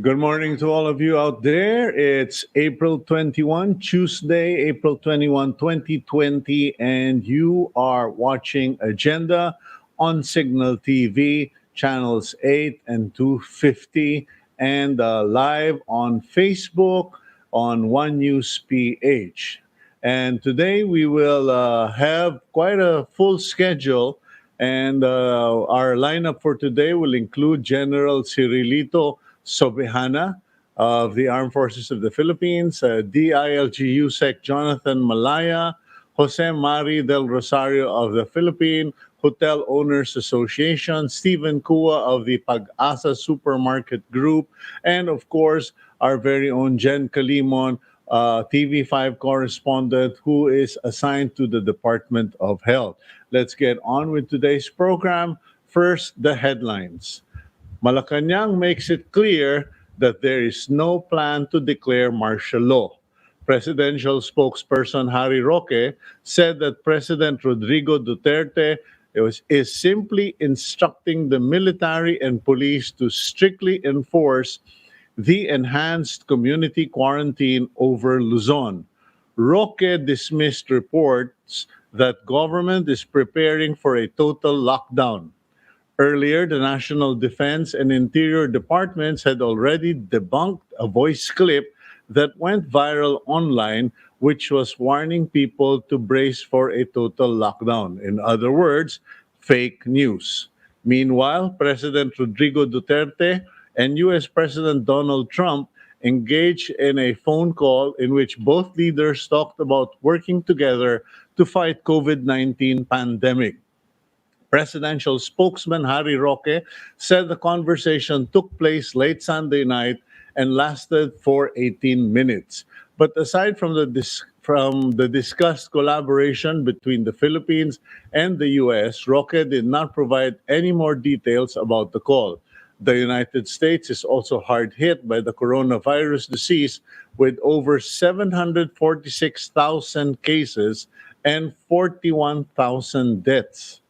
Good morning to all of you out there. It's April 21, Tuesday, April 21, 2020, and you are watching Agenda on Signal TV, channels 8 and 250, and live on Facebook on One News PH. And today we will have quite a full schedule, and our lineup for today will include General Cirilito Sobihana of the Armed Forces of the Philippines, DILG USEC Jonathan Malaya, Jose Mari del Rosario of the Philippine Hotel Owners Association, Stephen Kua of the Pag-asa Supermarket Group, and of course, our very own Jen Kalimon, TV5 correspondent who is assigned to the Department of Health. Let's get on with today's program. First, the headlines. Malacanang makes it clear that there is no plan to declare martial law. Presidential spokesperson Harry Roque said that President Rodrigo Duterte is simply instructing the military and police to strictly enforce the enhanced community quarantine over Luzon. Roque dismissed reports that government is preparing for a total lockdown. Earlier, the National Defense and Interior Departments had already debunked a voice clip that went viral online, which was warning people to brace for a total lockdown. In other words, fake news. Meanwhile, President Rodrigo Duterte and US President Donald Trump engaged in a phone call in which both leaders talked about working together to fight COVID-19 pandemic. Presidential spokesman Harry Roque said the conversation took place late Sunday night and lasted for 18 minutes. But aside from the discussed collaboration between the Philippines and the US, Roque did not provide any more details about the call. The United States is also hard hit by the coronavirus disease with over 746,000 cases and 41,000 deaths.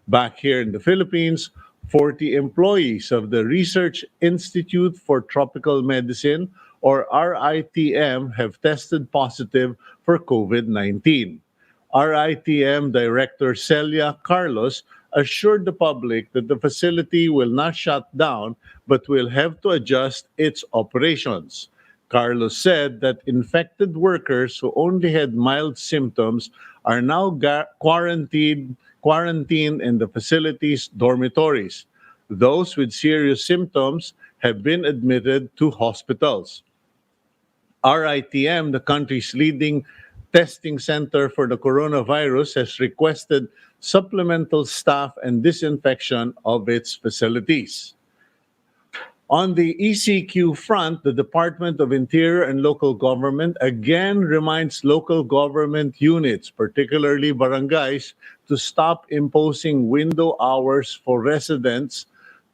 Back here in the Philippines, 40 employees of the Research Institute for Tropical Medicine, or RITM, have tested positive for COVID-19. RITM Director Celia Carlos assured the public that the facility will not shut down but will have to adjust its operations. Carlos said that infected workers who only had mild symptoms are now quarantined in the facility's dormitories. Those with serious symptoms have been admitted to hospitals. RITM, the country's leading testing center for the coronavirus, has requested supplemental staff and disinfection of its facilities. On the ECQ front, the Department of Interior and Local Government again reminds local government units, particularly barangays, to stop imposing window hours for residents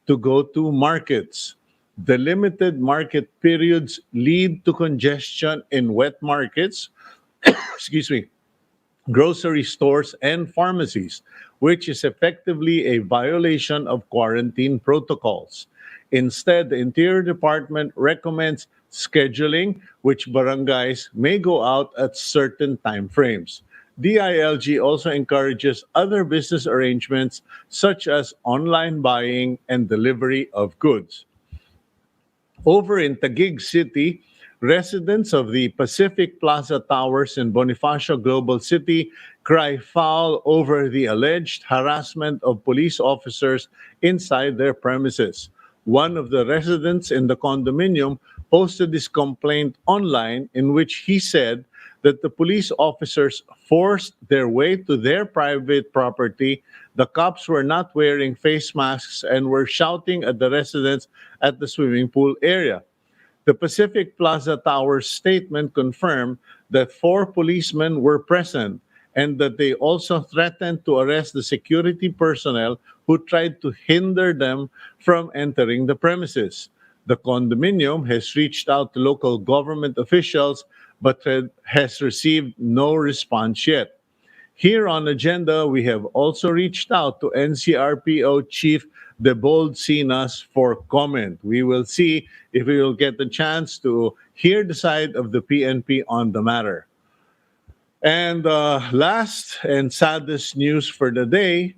to go to markets. The limited market periods lead to congestion in wet markets, excuse me, grocery stores and pharmacies, which is effectively a violation of quarantine protocols. Instead, the Interior Department recommends scheduling which barangays may go out at certain time frames. DILG also encourages other business arrangements such as online buying and delivery of goods. Over in Taguig City, residents of the Pacific Plaza Towers in Bonifacio Global City cry foul over the alleged harassment of police officers inside their premises. One of the residents in the condominium posted this complaint online in which he said that the police officers forced their way to their private property. The cops were not wearing face masks and were shouting at the residents at the swimming pool area. The Pacific Plaza Towers statement confirmed that 4 policemen were present and that they also threatened to arrest the security personnel who tried to hinder them from entering the premises. The condominium has reached out to local government officials but has received no response yet. Here on Agenda, we have also reached out to NCRPO Chief Debold Sinas for comment. We will see if we will get the chance to hear the side of the PNP on the matter. And last and saddest news for the day,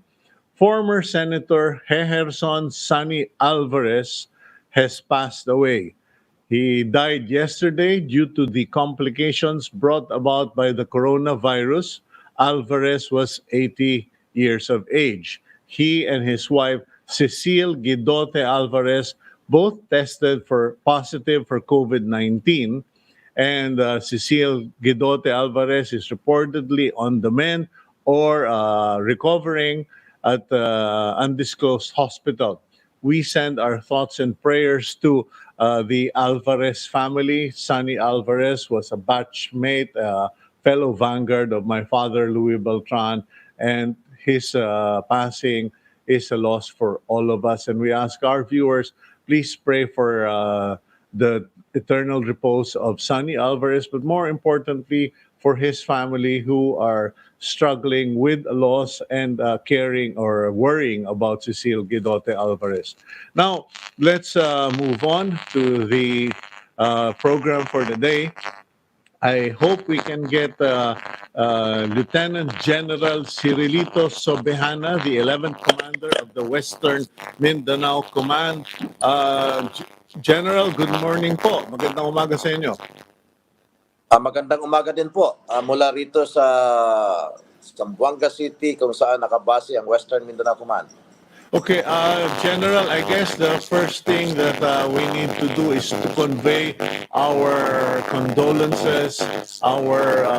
former Senator Jeherson Sonny Alvarez has passed away. He died yesterday due to the complications brought about by the coronavirus. Alvarez was 80 years of age. He and his wife, Cecile Guidote Alvarez, both tested for positive for COVID-19. And Cecile Guidote Alvarez is reportedly on the mend or recovering at undisclosed hospital. We send our thoughts and prayers to the Alvarez family. Sonny Alvarez was a batchmate, fellow vanguard of my father, Louis Beltran, and his passing is a loss for all of us. And we ask our viewers, please pray for the eternal repose of Sonny Alvarez, but more importantly, for his family who are struggling with a loss and caring or worrying about Cecile Guidote Alvarez. Now, let's move on to the program for the day. I hope we can get Lieutenant General Cirilito Sobehana, the 11th Commander of the Western Mindanao Command. General, good morning po. Magandang umaga sa inyo. Magandang umaga din po mula rito sa Zamboanga City kung saan nakabase ang Western Mindanao Command. Okay, General, I guess the first thing that we need to do is to convey our condolences, our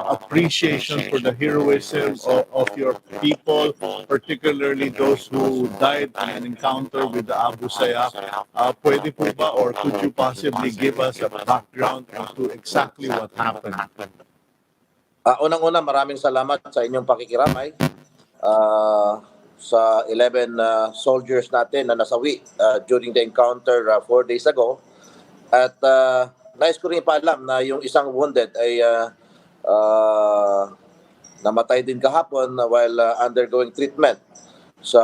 appreciation for the heroism of your people, particularly those who died in an encounter with the Abu Sayyaf. Pwede po ba or could you possibly give us a background into exactly what happened? Unang-una, maraming salamat sa inyong pakikiramay sa 11 soldiers natin na nasawi during the encounter 4 days ago. At nais ko rin paalam na yung isang wounded ay namatay din kahapon while undergoing treatment sa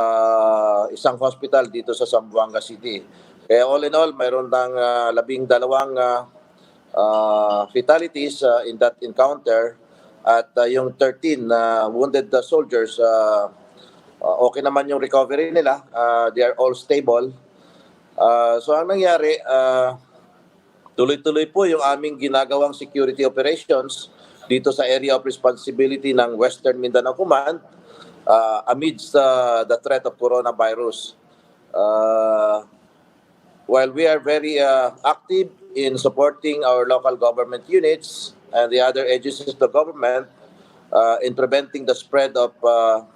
isang hospital dito sa Zamboanga City. Kaya all in all, mayroon ng 12 fatalities in that encounter at yung 13 wounded soldiers okay naman yung recovery nila. They are all stable. So ang nangyari, tuloy-tuloy po yung aming ginagawang security operations dito sa area of responsibility ng Western Mindanao Command amidst the threat of coronavirus. While we are very active in supporting our local government units and the other agencies of the government in preventing the spread of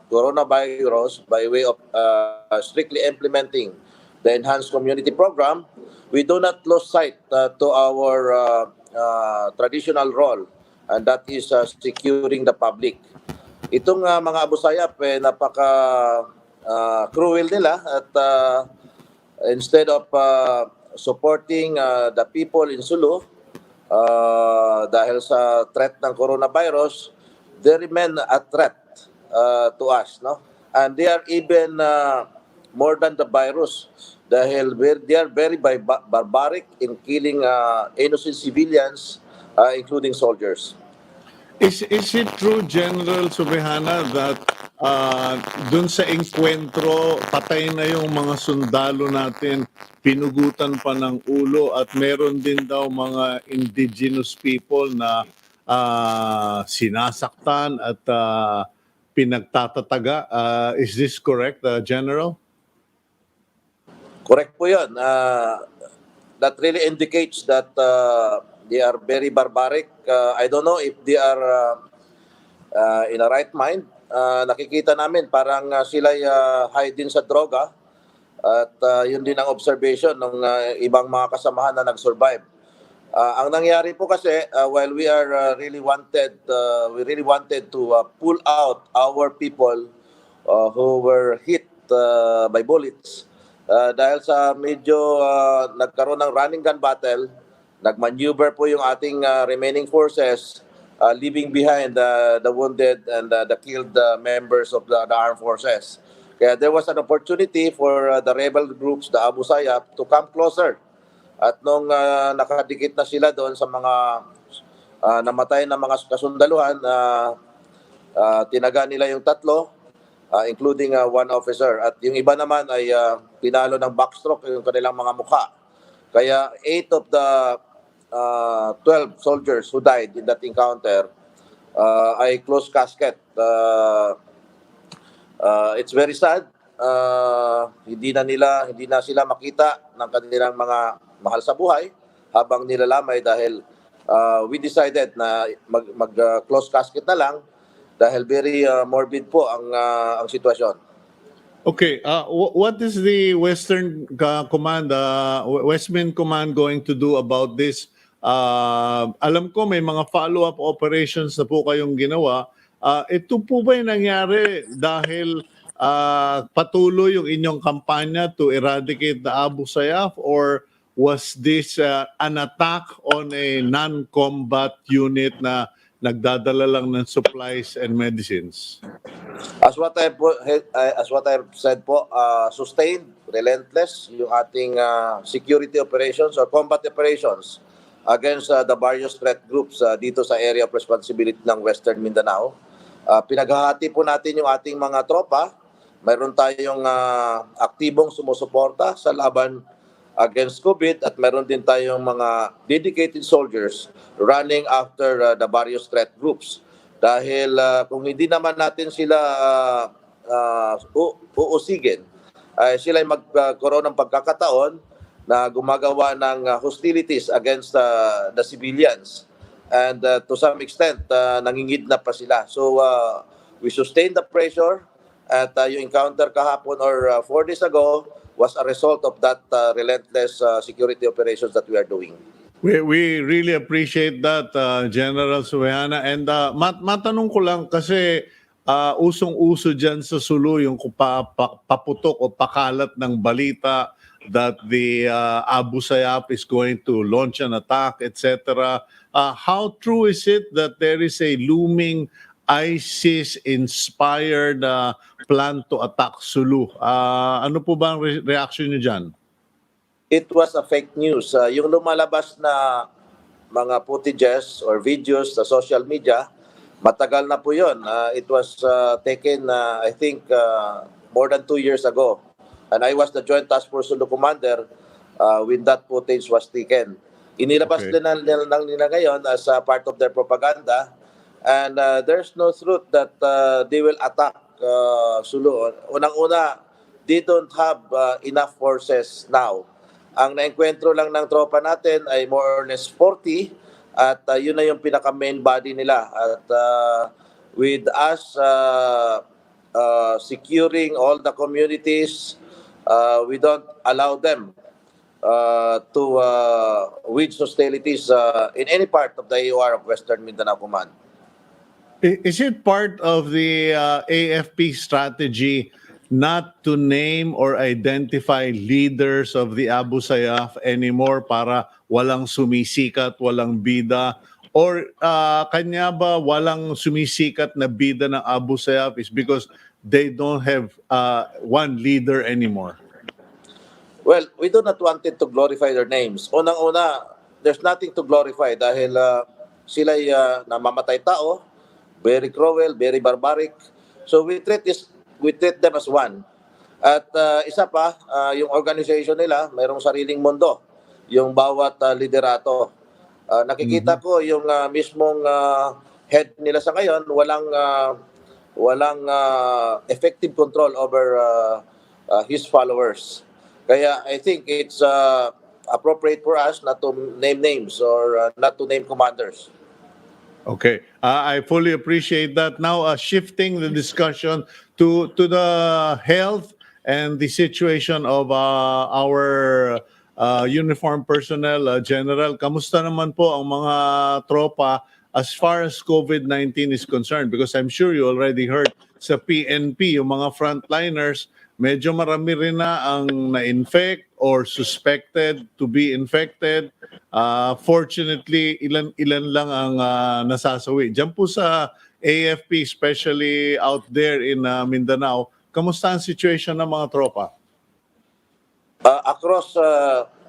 coronavirus by way of strictly implementing the enhanced community program, we do not lose sight to our traditional role, and that is securing the public. Itong mga Abu Sayyaf, napaka cruel nila at instead of supporting the people in Sulu dahil sa threat ng coronavirus, they remain a threat to us, no? And they are even more than the virus dahil they are very barbaric in killing innocent civilians, including soldiers. Is it true, General Subehana, that dun sa engkwentro, patay na yung mga sundalo natin, pinugutan pa ng ulo at meron din daw mga indigenous people na sinasaktan at pinagtatataga? Is this correct, General? Correct po yun. That really indicates that they are very barbaric. I don't know if they are in a right mind. Nakikita namin parang sila high din sa droga at yun din ang observation ng ibang mga kasamahan na nag-survive. Ang nangyari po kasi while we are really wanted to pull out our people who were hit by bullets dahil sa medyo nagkaroon ng running gun battle, nagmaneuver po yung ating remaining forces leaving behind the wounded and the killed members of the armed forces. Kaya there was an opportunity for the rebel groups, the Abu Sayyaf, to come closer. At nung nakadikit na sila doon sa mga namatay na mga kasundaluhan, tinaga nila yung tatlo, including one officer. At yung iba naman ay pinalo ng backstroke yung kanilang mga mukha. Kaya 8 of the 12 soldiers who died in that encounter ay closed casket. It's very sad. Hindi na sila makita ng kanilang mga mahal sa buhay habang nilalamay dahil we decided na mag close casket na lang dahil very morbid po ang sitwasyon. Okay, what is the Western Command, Westman Command going to do about this? Alam ko may mga follow-up operations na po kayong ginawa. Ito po ba yung nangyari dahil patuloy yung inyong kampanya to eradicate the Abu Sayyaf, or was this an attack on a non-combat unit na nagdadala lang ng supplies and medicines? As what I've said po, sustained, relentless yung ating security operations or combat operations against the various threat groups dito sa area of responsibility ng Western Mindanao. Pinaghahati po natin yung ating mga tropa. Mayroon tayong aktibong sumusuporta sa laban against COVID at mayroon din tayong mga dedicated soldiers running after the various threat groups. Dahil kung hindi naman natin sila uusigin, sila ay magkaroon ng pagkakataon na gumagawa ng hostilities against the civilians. And to some extent, nangingidnap pa sila. So we sustained the pressure at yung encounter kahapon or 4 days ago was a result of that relentless security operations that we are doing. We really appreciate that, General Suhana. And matanong ko lang kasi usong-uso dyan sa Sulu yung paputok o pakalat ng balita that the Abu Sayyaf is going to launch an attack, etc. How true is it that there is a looming ISIS-inspired plan to attack Sulu? Ano po ba ang reaction niyo dyan? It was a fake news. Yung lumalabas na mga footages or videos sa social media, matagal na po yun. It was taken, I think, more than 2 years ago. And I was the Joint Task Force Sulu Commander when that footage was taken. Inilabas din nila ngayon as part of their propaganda. And there's no truth that they will attack Sulu. Unang-una, they don't have enough forces now. Ang naengkwentro lang ng tropa natin ay more or less 40 at yun na yung pinaka-main body nila. At with us securing all the communities, we don't allow them to wage hostilities in any part of the AOR of Western Mindanao Command. Is it part of the AFP strategy not to name or identify leaders of the Abu Sayyaf anymore para walang sumisikat, walang bida? Or kanya ba walang sumisikat na bida ng Abu Sayyaf is because they don't have one leader anymore? Well, we do not want it to glorify their names. Unang-una, there's nothing to glorify dahil sila'y namamatay tao, very cruel, very barbaric. So we treat them as one. At isa pa, yung organization nila, mayroong sariling mundo, yung bawat liderato. Nakikita ko yung mismong head nila sa ngayon, walang effective control over his followers. Kaya I think it's appropriate for us not to name names or not to name commanders. Okay, I fully appreciate that. Now, shifting the discussion to the health and the situation of our uniformed personnel, General. Kamusta naman po ang mga tropa as far as COVID-19 is concerned? Because I'm sure you already heard sa PNP, yung mga frontliners, medyo marami rin na ang na-infect or suspected to be infected. Fortunately, ilan-ilan lang ang nasasawi. Diyan po sa AFP, especially out there in Mindanao, kamusta ang situation ng mga tropa? Across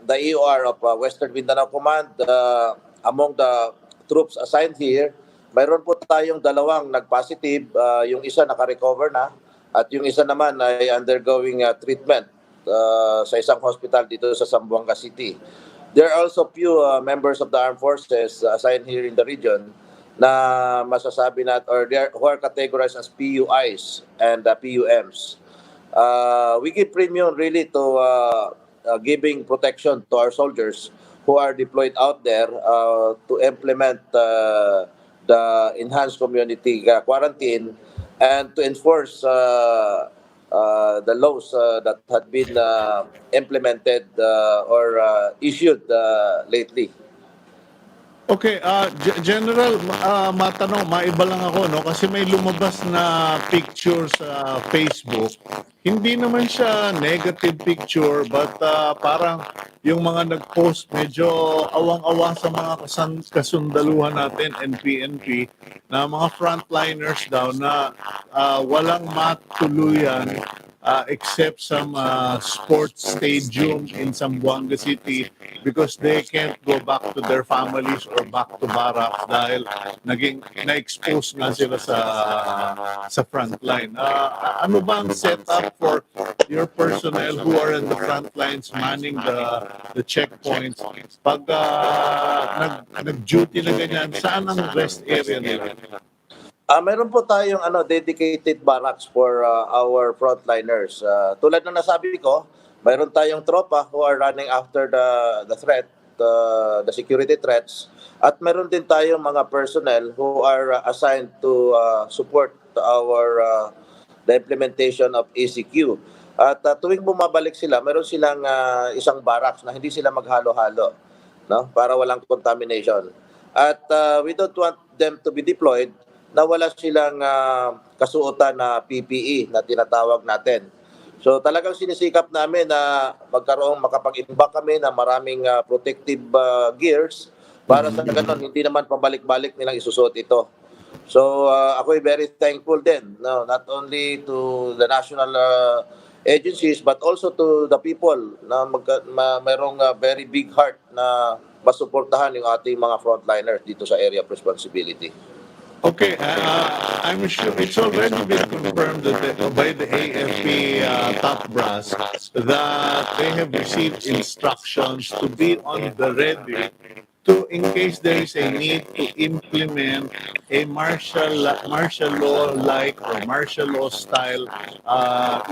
the EOR of Western Mindanao Command, among the troops assigned here, mayroon po tayong dalawang nag-positive. Yung isa naka-recover na at yung isa naman ay undergoing treatment sa isang hospital dito sa Zamboanga City. There are also few members of the armed forces assigned here in the region na masasabi or who are categorized as PUIs and PUMs. We give premium really to giving protection to our soldiers who are deployed out there to implement the enhanced community quarantine and to enforce the laws that had been implemented or issued lately. Okay, General, matanong, maiba lang ako, no? Kasi may lumabas na picture sa Facebook. Hindi naman siya negative picture, but parang yung mga nag-post medyo awang-awa sa mga kasundaluhan natin, NPNP, na mga frontliners daw na walang matuluyan except some sports stadium in Zamboanga City because they can't go back to their families or back to barracks dahil naging na-expose nga sila sa front line. Ano ba ang setup for your personnel who are in the front lines manning the checkpoints? Pag nag-duty na ganyan, saan ang rest area nila? Meron po tayong dedicated barracks for our frontliners. Tulad ng nasabi ko, mayroon tayong tropa who are running after the threat, the security threats, at meron din tayong mga personnel who are assigned to support the implementation of ECQ. At tuwing bumabalik sila, meron silang isang barracks na hindi sila maghalo-halo, no? Para walang contamination. At we don't want them to be deployed na wala silang kasuotan na PPE na tinatawag natin. So talagang sinisikap namin na makapag-imbak kami ng maraming protective gears para sa ganun hindi naman pabalik-balik nilang isusuot ito. So ako ay very thankful din, no, not only to the national agencies but also to the people na mayroong very big heart na masuportahan yung ating mga frontliners dito sa area of responsibility. Okay, I'm sure it's already been confirmed by the AFP top brass that they have received instructions to be on the ready to, in case there is a need to implement a martial law like or martial law style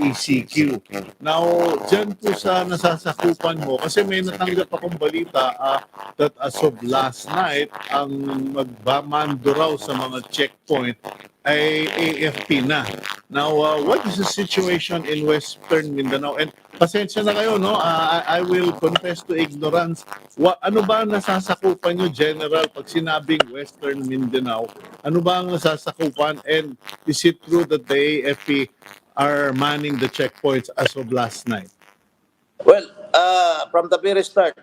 ECQ. Now, dyan po sa nasasakupan mo, kasi may natanggap akong balita that as of last night, ang magmamando raw sa mga checkpoint ay AFP na. Now, what is the situation in Western Mindanao? And pasensya na kayo, no? I will confess to ignorance. Ano ba ang nasasakupan nyo, General, pag sinabing Western Mindanao? Ano ba ang nasasakupan? And is it true that the AFP are manning the checkpoints as of last night? Well, from the very start,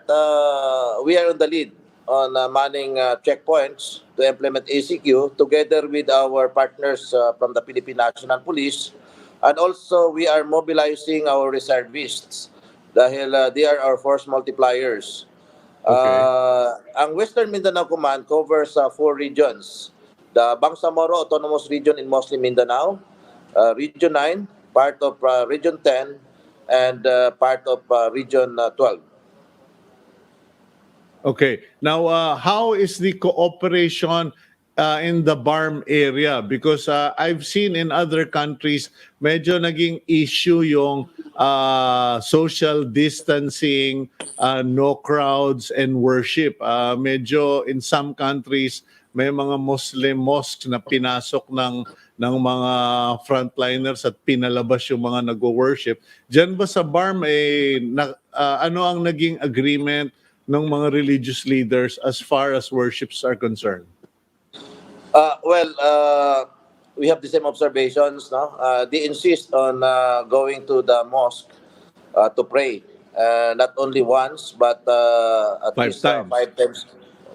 we are on the lead on manning checkpoints to implement ACQ together with our partners from the Philippine National Police. And also, we are mobilizing our reservists dahil they are our force multipliers. Okay. Ang Western Mindanao Command covers 4 regions. The Bangsamoro Autonomous Region in Muslim Mindanao, Region 9, part of Region 10, and part of Region 12. Okay. Now, how is the cooperation in the BARM area? Because I've seen in other countries, medyo naging issue yung social distancing, no crowds, and worship. Medyo in some countries, may mga Muslim mosques na pinasok ng mga frontliners at pinalabas yung mga nagwo-worship. Diyan ba sa BARM, ano ang naging agreement ng mga religious leaders as far as worships are concerned? Well, we have the same observations. No, they insist on going to the mosque to pray, not only once but at Five least times.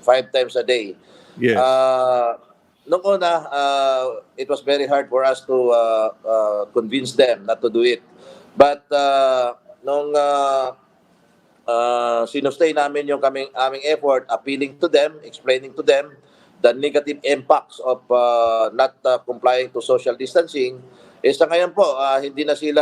5 times a day. Yes. Uh, Nung una, it was very hard for us to convince them not to do it. But nung sinustay namin yung aming effort, appealing to them, explaining to them the negative impacts of not complying to social distancing, sa ngayon po, hindi na sila,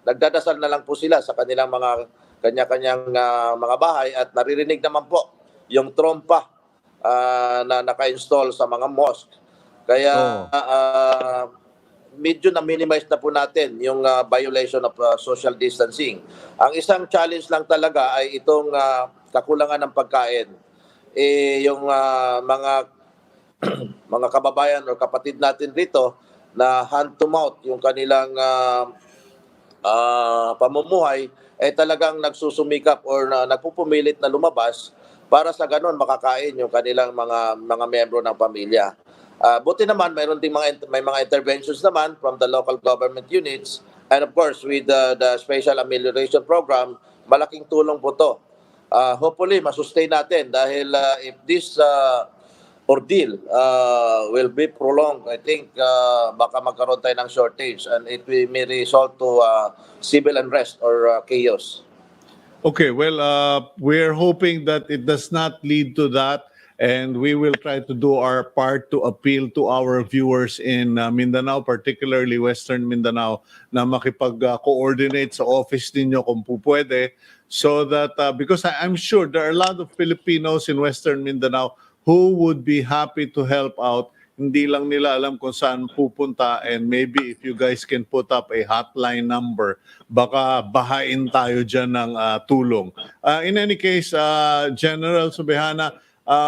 nagdadasal na lang po sila sa kanilang mga kanya-kanyang mga bahay at naririnig naman po yung trompa na naka-install sa mga mosque. Kaya Oh. medyo na-minimize na po natin yung violation of social distancing. Ang isang challenge lang talaga ay itong kakulangan ng pagkain. Yung mga mga kababayan o kapatid natin dito na hand to mouth yung kanilang pamumuhay ay talagang nagsusumikap or nagpupumilit na lumabas para sa ganun makakain yung kanilang mga miyembro ng pamilya. Buti naman may mga interventions naman from the local government units, and of course with the special amelioration program, malaking tulong po to. Hopefully masustain natin dahil if this ordeal will be prolonged, I think baka magkaroon tayo ng shortage and may result to civil unrest or chaos. Okay, well, we're hoping that it does not lead to that, and we will try to do our part to appeal to our viewers in Mindanao, particularly Western Mindanao, na makipag-coordinate sa office ninyo kung pwede, so that, because I'm sure there are a lot of Filipinos in Western Mindanao who would be happy to help out. Hindi lang nila alam kung saan pupunta, and maybe if you guys can put up a hotline number, baka bahain tayo dyan ng tulong. In any case, General Subehana,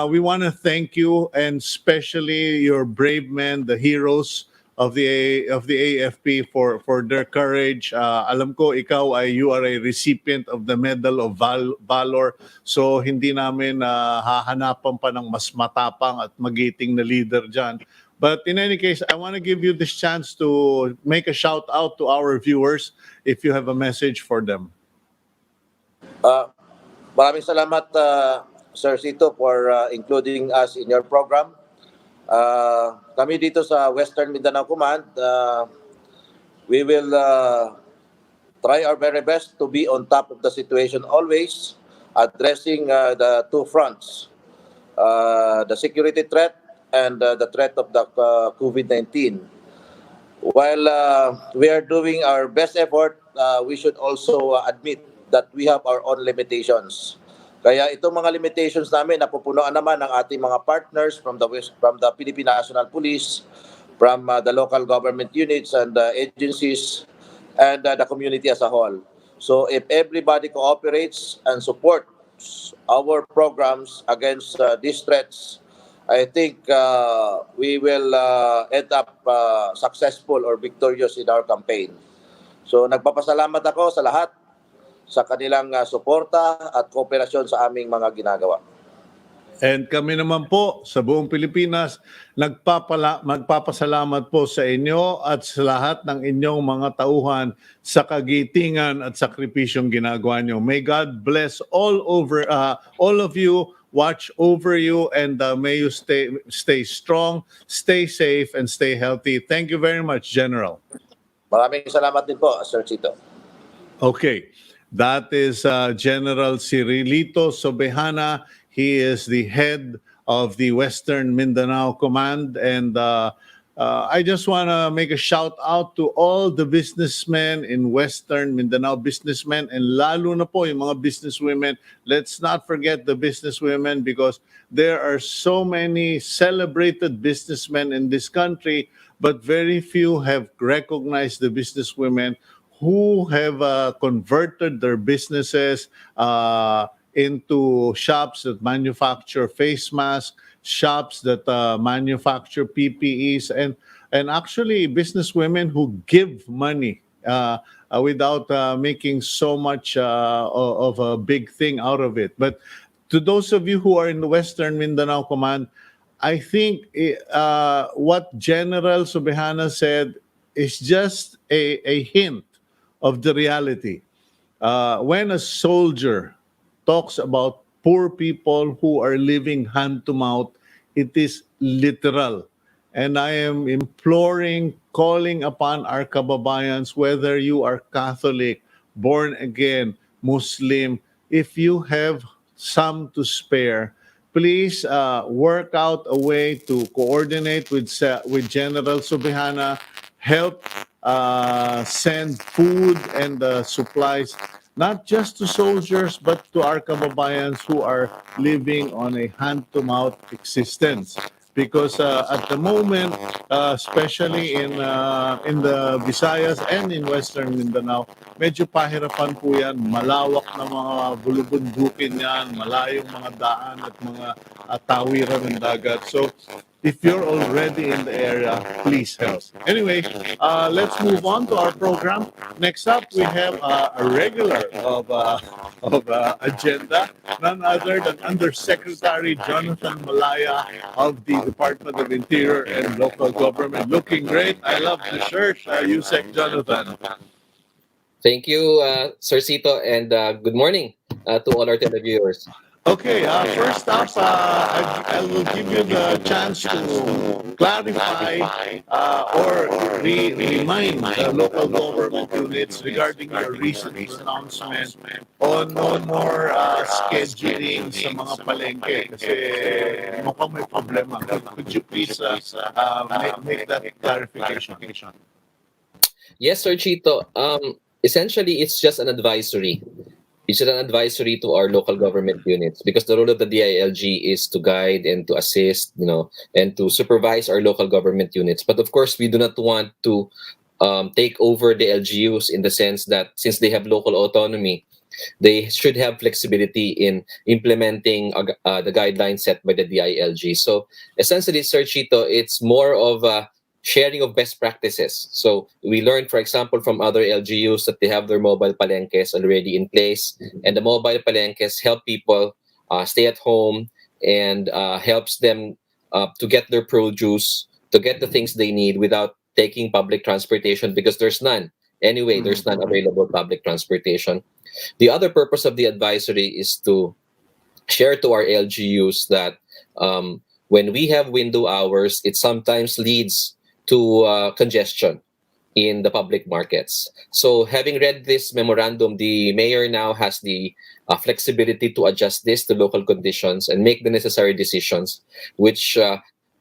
we want to thank you, and especially your brave men, the heroes of the AFP, for their courage. Alam ko you are a recipient of the Medal of Valor. So hindi namin hahanapan pa ng mas matapang at magiting na leader diyan. But in any case, I want to give you this chance to make a shout out to our viewers if you have a message for them. Maraming salamat, Sir Sito, for including us in your program. Kami dito sa Western Mindanao Command, we will try our very best to be on top of the situation always, addressing the two fronts, the security threat and the threat of the COVID-19. While we are doing our best effort, we should also admit that we have our own limitations. Kaya itong mga limitations namin napupunuan naman ng ating mga partners from the Philippine National Police, from the local government units and agencies, and the community as a whole. So if everybody cooperates and supports our programs against these threats, I think we will end up successful or victorious in our campaign. So nagpapasalamat ako sa lahat sa kanilang suporta at kooperasyon sa aming mga ginagawa. And kami naman po sa buong Pilipinas, magpapasalamat po sa inyo at sa lahat ng inyong mga tauhan sa kagitingan at sakripisyong ginagawa nyo. May God bless all of you, watch over you, and may you stay strong, stay safe, and stay healthy. Thank you very much, General. Maraming salamat din po, Sir Chito. Okay. That is General Cirilito Sobehana. He is the head of the Western Mindanao Command. And I just want to make a shout out to all the businessmen in Western Mindanao, businessmen, and lalo na po yung mga businesswomen. Let's not forget the businesswomen, because there are so many celebrated businessmen in this country, but very few have recognized the businesswomen who have converted their businesses into shops that manufacture face masks, shops that manufacture PPEs, and actually businesswomen who give money without making so much of a big thing out of it. But to those of you who are in the Western Mindanao Command, I think what General Subihana said is just a hint of the reality. When a soldier talks about poor people who are living hand to mouth, it is literal. And I am imploring, calling upon our kababayans, whether you are Catholic, born again, Muslim, if you have some to spare, please work out a way to coordinate with General Subihana, help send food and supplies not just to soldiers but to our kababayans who are living on a hand-to-mouth existence. Because at the moment, especially in the Visayas and in Western Mindanao, medyo pahirapan po yan. Malawak na mga bulubundukin yan, malayong mga daan at mga tawiran ng dagat. So if you're already in the area, please help. Anyway, let's move on to our program. Next up, we have a regular of agenda, none other than Undersecretary Jonathan Malaya of the Department of Interior and Local Government. Looking great. I love the shirt, USEC Jonathan. Thank you, Sir Cito, and good morning to all our televiewers. Okay, first up, I will give you the chance to clarify or remind the local government units regarding your recent announcement on no more scheduling sa mga palengke kasi mukhang may problema. Could you please make that clarification? Yes, Sir Chito. Essentially, it's just an advisory. It's an advisory to our local government units because the role of the DILG is to guide and to assist, and to supervise our local government units. But of course, we do not want to take over the LGUs in the sense that since they have local autonomy, they should have flexibility in implementing the guidelines set by the DILG. So essentially, Sir Chito, it's more of a sharing of best practices. So we learned, for example, from other LGUs that they have their mobile palenques already in place, and the mobile palenques help people stay at home and helps them to get their produce, to get the things they need without taking public transportation because there's none. Anyway, there's none available public transportation. The other purpose of the advisory is to share to our LGUs that when we have window hours, it sometimes leads to congestion in the public markets. So having read this memorandum, the mayor now has the flexibility to adjust this to local conditions and make the necessary decisions, which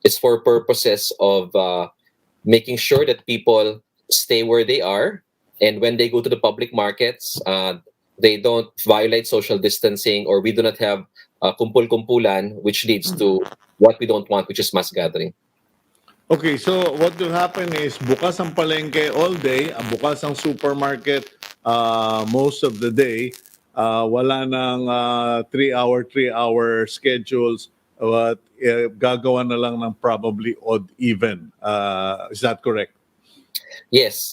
is for purposes of making sure that people stay where they are. And when they go to the public markets, they don't violate social distancing, or we do not have kumpul-kumpulan, which leads to what we don't want, which is mass gathering. Okay, so what will happen is bukas ang palengke all day, bukas ang supermarket most of the day. Wala nang 3-hour schedules. But gagawa na lang ng probably odd even. Is that correct? Yes,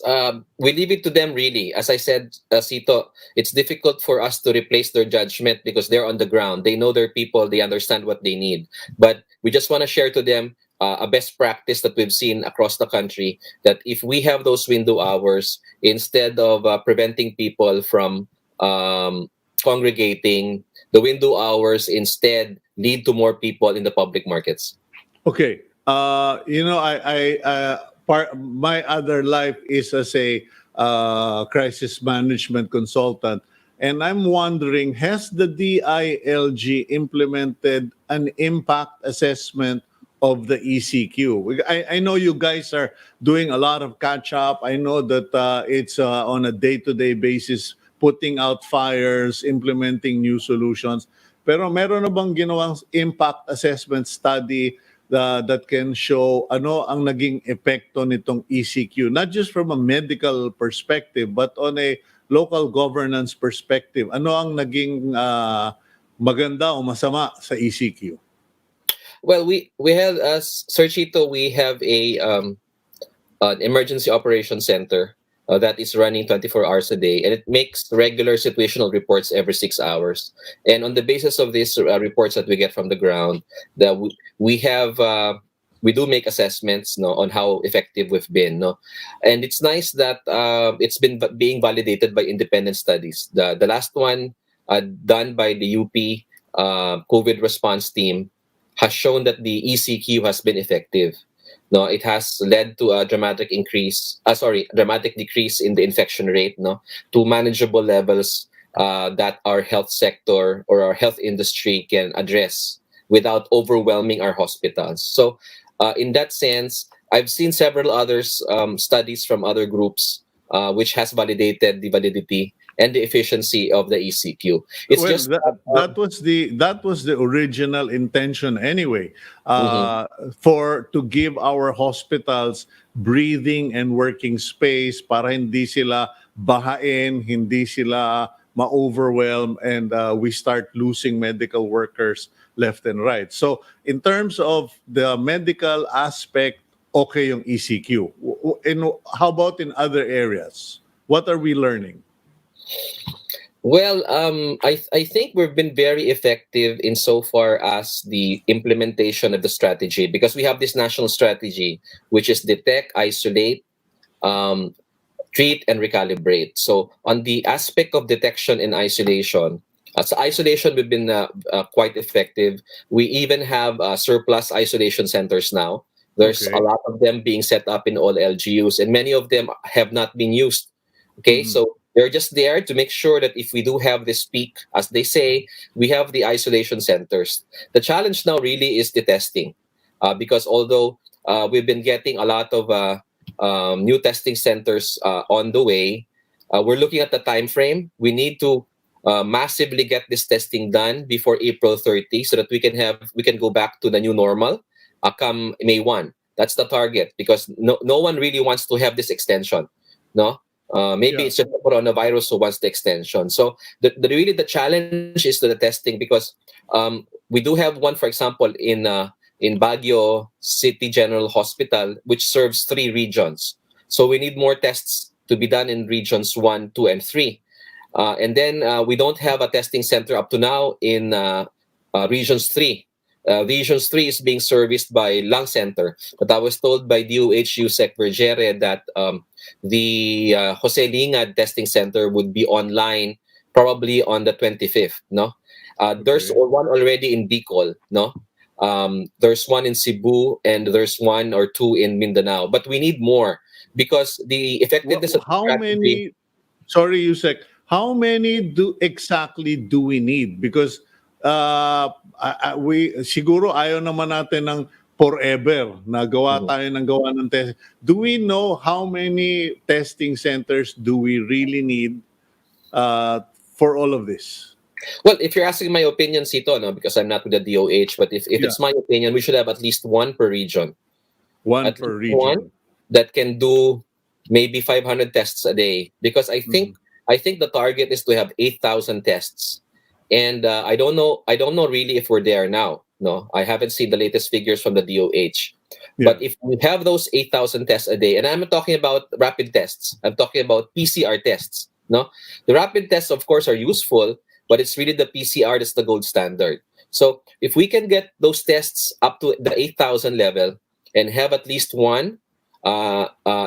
we leave it to them really. As I said, Sito, it's difficult for us to replace their judgment because they're on the ground. They know their people, they understand what they need. But we just want to share to them a best practice that we've seen across the country, that if we have those window hours, instead of preventing people from congregating, the window hours instead lead to more people in the public markets. Okay. My other life is as a crisis management consultant. And I'm wondering, has the DILG implemented an impact assessment of the ECQ? I know you guys are doing a lot of catch up. I know that it's on a day-to-day basis, putting out fires, implementing new solutions. Pero meron na bang ginawang impact assessment study that can show ano ang naging epekto nitong ECQ, not just from a medical perspective but on a local governance perspective? Ano ang naging maganda o masama sa ECQ? Well, we have, as Sir Chito, we have a an emergency operations center that is running 24 hours a day, and it makes regular situational reports every 6 hours. And on the basis of these reports that we get from the ground, that we have we do make assessments, no, on how effective we've been, no. And it's nice that it's been being validated by independent studies. The last one done by the UP COVID response team has shown that the ECQ has been effective. No, it has led to a dramatic decrease in the infection rate, no, to manageable levels that our health sector or our health industry can address without overwhelming our hospitals. So, in that sense, I've seen several others studies from other groups which has validated the validity and the efficiency of the ECQ. It's Well, just that was the original intention anyway, mhm. for to give our hospitals breathing and working space para hindi sila bahain, hindi sila ma-overwhelm, and we start losing medical workers left and right. So, in terms of the medical aspect, okay yung ECQ. And how about in other areas? What are we learning? Well, I think we've been very effective in so far as the implementation of the strategy, because we have this national strategy, which is detect, isolate, um, treat, and recalibrate. So on the aspect of detection and isolation, so isolation we've been quite effective. We even have surplus isolation centers now. There's a Okay. lot of them being set up in all LGUs, and many of them have not been used. Okay, Mhm. so they're just there to make sure that if we do have this peak, as they say, we have the isolation centers. The challenge now really is the testing, because although we've been getting a lot of new testing centers on the way, we're looking at the time frame. We need to massively get this testing done before April 30, so that we can go back to the new normal come May 1. That's the target, because no one really wants to have this extension. No, maybe Yeah. it's just the coronavirus who wants the extension. So really the challenge is to the testing, because we do have one, for example, in Baguio City General Hospital, which serves 3 regions. So we need more tests to be done in regions 1, 2, and 3. And then we don't have a testing center up to now in regions 3. Regions 3 is being serviced by Lung Center. But I was told by DOH USEC Vergere that the Jose Lingad testing center would be online probably on the 25th. No, there's Okay. one already in Bicol. No, there's one in Cebu, and there's one or two in Mindanao. But we need more, because the effectiveness of the How strategy. many? Sorry, Yusek. How many do exactly do we need? Because we siguro ayaw naman natin ng forever na gawa Mhm. tayo ng gawa ng test. Do we know how many testing centers do we really need for all of this? Well, if you're asking my opinion, Sito, no, because I'm not with the DOH, but if Yeah, it's my opinion, we should have at least one per region. one At per least one region. that can do maybe 500 tests a day, because Mhm. I think the target is to have 8,000 tests. And I don't know really if we're there now. No, I haven't seen the latest figures from the DOH. Yeah, But if we have those 8,000 tests a day, and I'm not talking about rapid tests, I'm talking about PCR tests. No, the rapid tests, of course, are useful, but it's really the PCR that's the gold standard. So if we can get those tests up to the 8,000 level and have at least one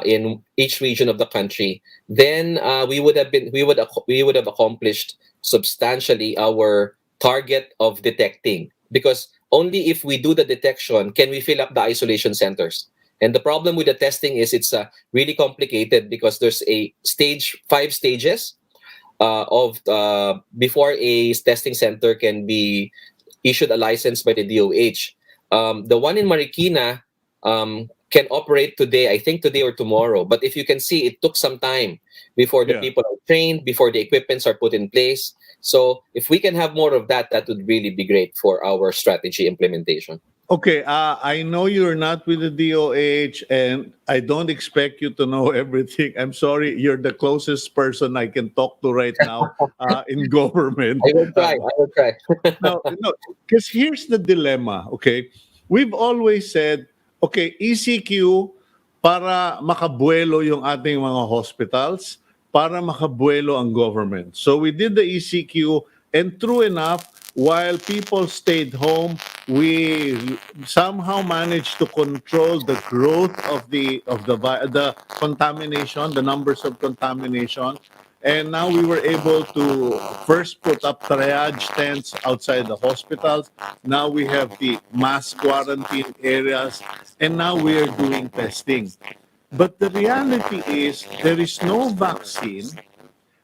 in each region of the country, then we would have accomplished substantially our target of detecting. Because only if we do the detection can we fill up the isolation centers. And the problem with the testing is it's really complicated, because there's a 5 stages of before a testing center can be issued a license by the DOH. The one in Marikina can operate today, I think today or tomorrow. But if you can see, it took some time before the yeah. people are trained, before the equipments are put in place. So if we can have more of that, that would really be great for our strategy implementation. Okay, I know you're not with the DOH, and I don't expect you to know everything. I'm sorry, you're the closest person I can talk to right now in government. I will try. I will try. No, no, because here's the dilemma. Okay, we've always said, okay, ECQ para makabuelo yung ating mga hospitals, para makabuelo ang government. So we did the ECQ, and true enough, while people stayed home, we somehow managed to control the growth of the contamination, the numbers of contamination. And now we were able to first put up triage tents outside the hospitals. Now we have the mass quarantine areas, and now we are doing testing. But the reality is there is no vaccine,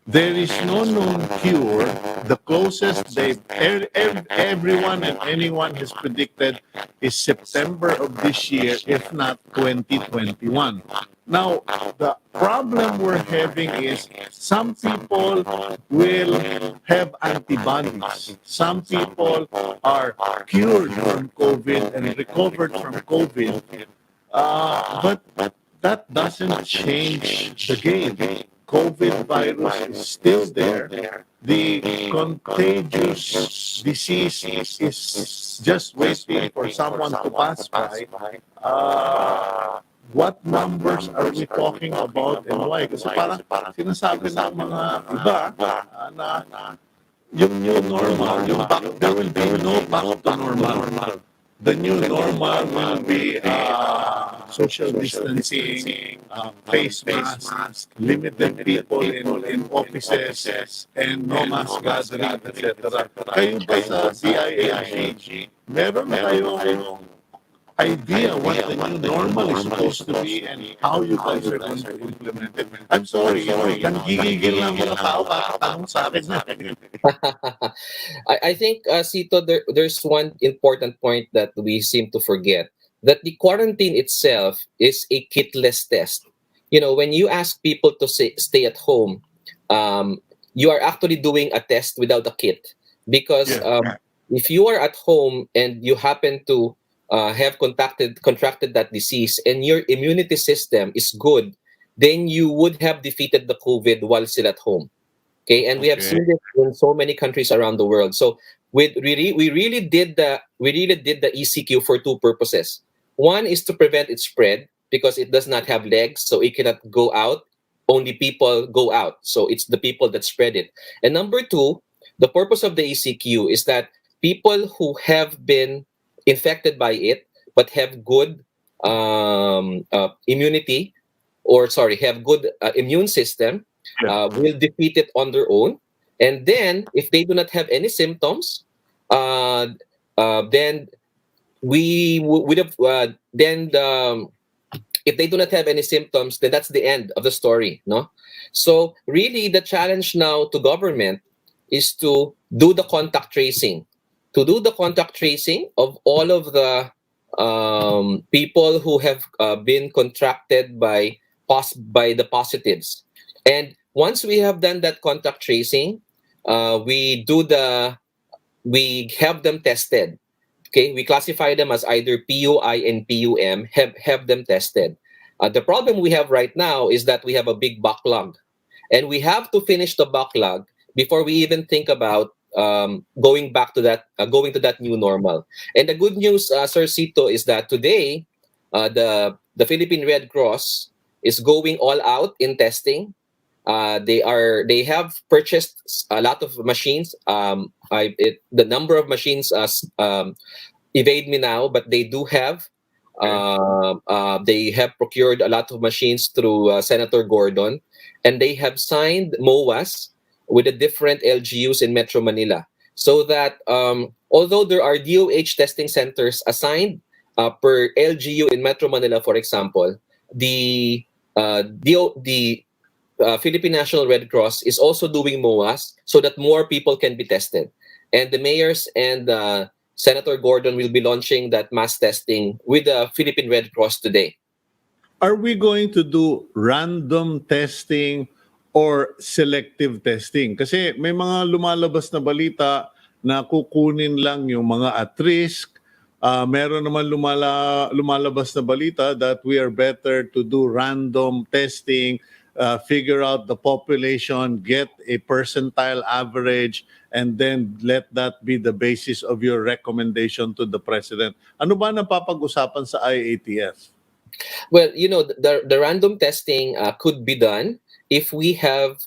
there is no known cure. The closest everyone and anyone has predicted is September of this year, if not 2021. Now, the problem we're having is some people will have antibodies. Some people are cured from COVID and recovered from COVID. But that doesn't change the game. COVID virus is still there. The contagious disease is just waiting for someone to pass by. What numbers are we talking about and why? Kasi parang sinasabi ng mga iba na yung new normal, there will be no back to normal. The new normal will be social distancing, face masks, limited people in offices, and no mass gathering, etc. Kayo ba sa DILG, meron kayong idea what the new normal is supposed to be and how you guys are going to implement it? I'm sorry, nanggigigil lang mga tao kakatanong sa akin na. I think, Sito, there's one important point that we seem to forget, that the quarantine itself is a kitless test. You know, when you ask people to stay at home, you are actually doing a test without a kit. Because if you are at home and you happen to have contracted that disease and your immunity system is good, then you would have defeated the COVID while still at home. Okay, and we have seen this in so many countries around the world. So we really did the ECQ for two purposes. One is to prevent its spread because it does not have legs, so it cannot go out. Only people go out, so it's the people that spread it. And number two, the purpose of the ECQ is that people who have been infected by it but have good immunity, or sorry, have good immune system, will defeat it on their own. And then, if they do not have any symptoms, then would have if they do not have any symptoms, then that's the end of the story, no? So really, the challenge now to government is to do the contact tracing, of all of the people who have been contracted by the positives. And once we have done that contact tracing, we have them tested. Okay, we classify them as either PUI and PUM. Have them tested. The problem we have right now is that we have a big backlog, and we have to finish the backlog before we even think about going to that new normal. And the good news, Sir Cito, is that today the Philippine Red Cross is going all out in testing. They have purchased a lot of machines. The number of machines evade me now, but they do have. They have procured a lot of machines through Senator Gordon, and they have signed MOAs with the different LGUs in Metro Manila, so that although there are DOH testing centers assigned per LGU in Metro Manila, for example, the Philippine National Red Cross is also doing MOAs so that more people can be tested. And the mayors and Senator Gordon will be launching that mass testing with the Philippine Red Cross today. Are we going to do random testing or selective testing? Kasi may mga lumalabas na balita na kukunin lang yung mga at risk. Meron naman lumalabas na balita that we are better to do random testing, figure out the population, get a percentile average, and then let that be the basis of your recommendation to the president. Ano ba napapag-usapan sa IATF? Well, the random testing could be done if we have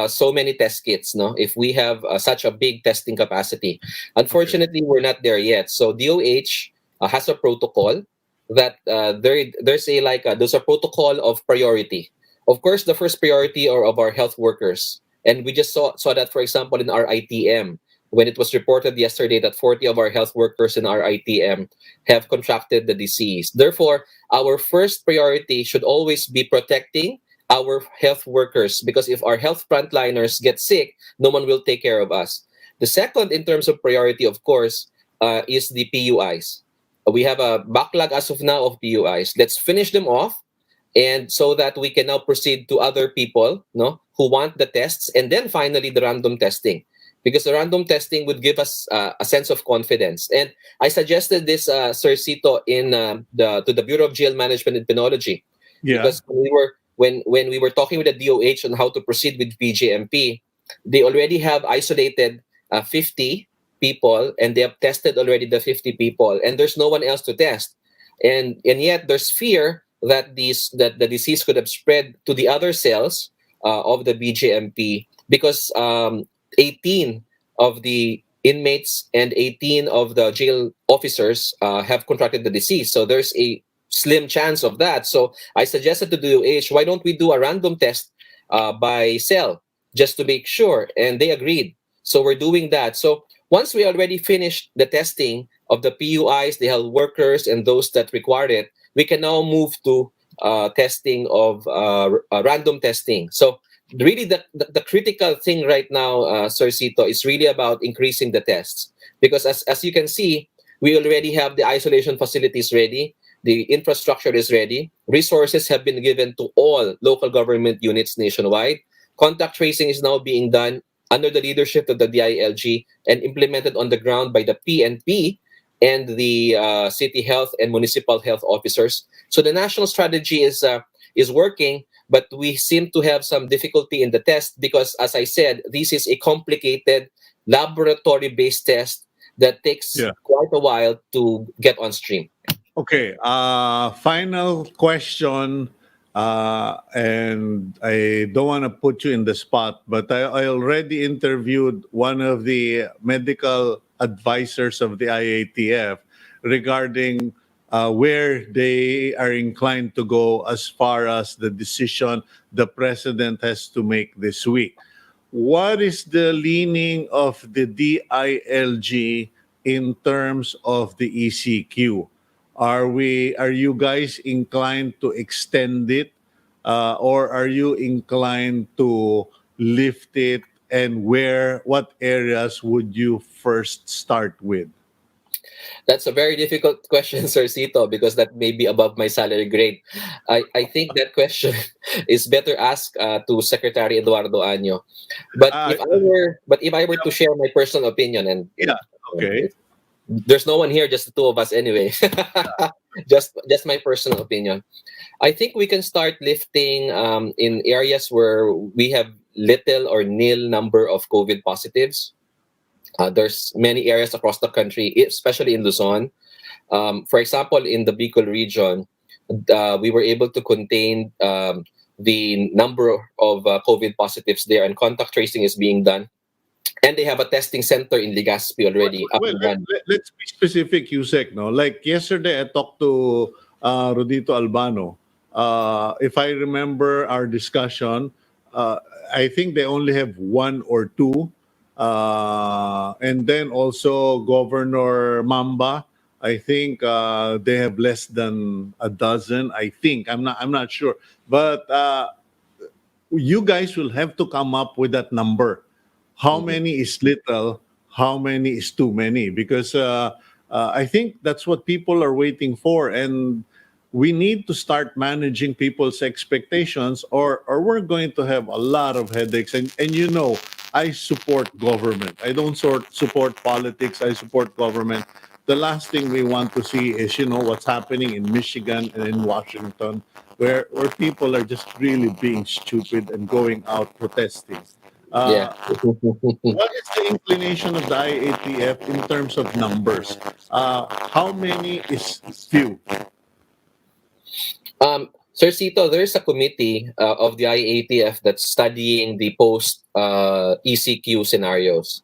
so many test kits, no? If we have such a big testing capacity. Okay. Unfortunately, we're not there yet. So DOH has a protocol that there's there's a protocol of priority. Of course, the first priority are of our health workers, and we just saw that, for example, in our ITM, when it was reported yesterday that 40 of our health workers in our ITM have contracted the disease. Therefore, our first priority should always be protecting our health workers, because if our health frontliners get sick, no one will take care of us. The second, in terms of priority, of course, is the PUIs. We have a backlog as of now of PUIs. Let's finish them off, and so that we can now proceed to other people, no, who want the tests, and then finally the random testing, because the random testing would give us a sense of confidence. And I suggested this, Sir Cito, in to the Bureau of Jail Management and Penology, Yeah. because when we were talking with the DOH on how to proceed with BJMP, they already have isolated 50 people, and they have tested already the 50 people, and there's no one else to test, and yet there's fear that the disease could have spread to the other cells of the BJMP, because 18 of the inmates and 18 of the jail officers have contracted the disease. So there's a slim chance of that. So I suggested to DOH, why don't we do a random test by cell, just to make sure? And they agreed. So we're doing that. So once we already finished the testing of the PUIs, the health workers, and those that required it, we can now move to testing of random testing. So really the critical thing right now, Sir Cito, is really about increasing the tests, because as you can see, we already have the isolation facilities ready, the infrastructure is ready, resources have been given to all local government units nationwide. Contact tracing is now being done under the leadership of the DILG and implemented on the ground by the PNP and the city health and municipal health officers. So the national strategy is working, but we seem to have some difficulty in the test because, as I said, this is a complicated laboratory-based test that takes Yeah. quite a while to get on stream. Okay. Final question. And I don't want to put you in the spot, but I already interviewed one of the medical advisors of the IATF regarding where they are inclined to go as far as the decision the president has to make this week. What is the leaning of the DILG in terms of the ECQ? Are you guys inclined to extend it, or are you inclined to lift it? And what areas would you first start with? That's a very difficult question, Sir Cito, because that may be above my salary grade. I think that question is better asked to Secretary Eduardo Año. Uh, But if I were to share my personal opinion, yeah. Okay. there's no one here, just the two of us anyway. Just my personal opinion. I think we can start lifting in areas where we have little or nil number of COVID positives. There's many areas across the country, especially in Luzon. For example, in the Bicol region, we were able to contain the number of COVID positives there, and contact tracing is being done. And they have a testing center in Legazpi already up Well, and running. let's be specific, Yusek. No, like yesterday, I talked to Rodito Albano. If I remember our discussion, I think they only have one or two, and then also Governor Mamba. I think they have less than a dozen. I think I'm not sure, but you guys will have to come up with that number. How Mhm. many is little? How many is too many? Because I think that's what people are waiting for, and we need to start managing people's expectations, or we're going to have a lot of headaches. And I support government. I don't support politics. I support government. The last thing we want to see is what's happening in Michigan and in Washington, where people are just really being stupid and going out protesting. Yeah. Uh, what is the inclination of the IATF in terms of numbers? How many is few? Sir Cito, there's a committee of the IATF that's studying the post ECQ scenarios.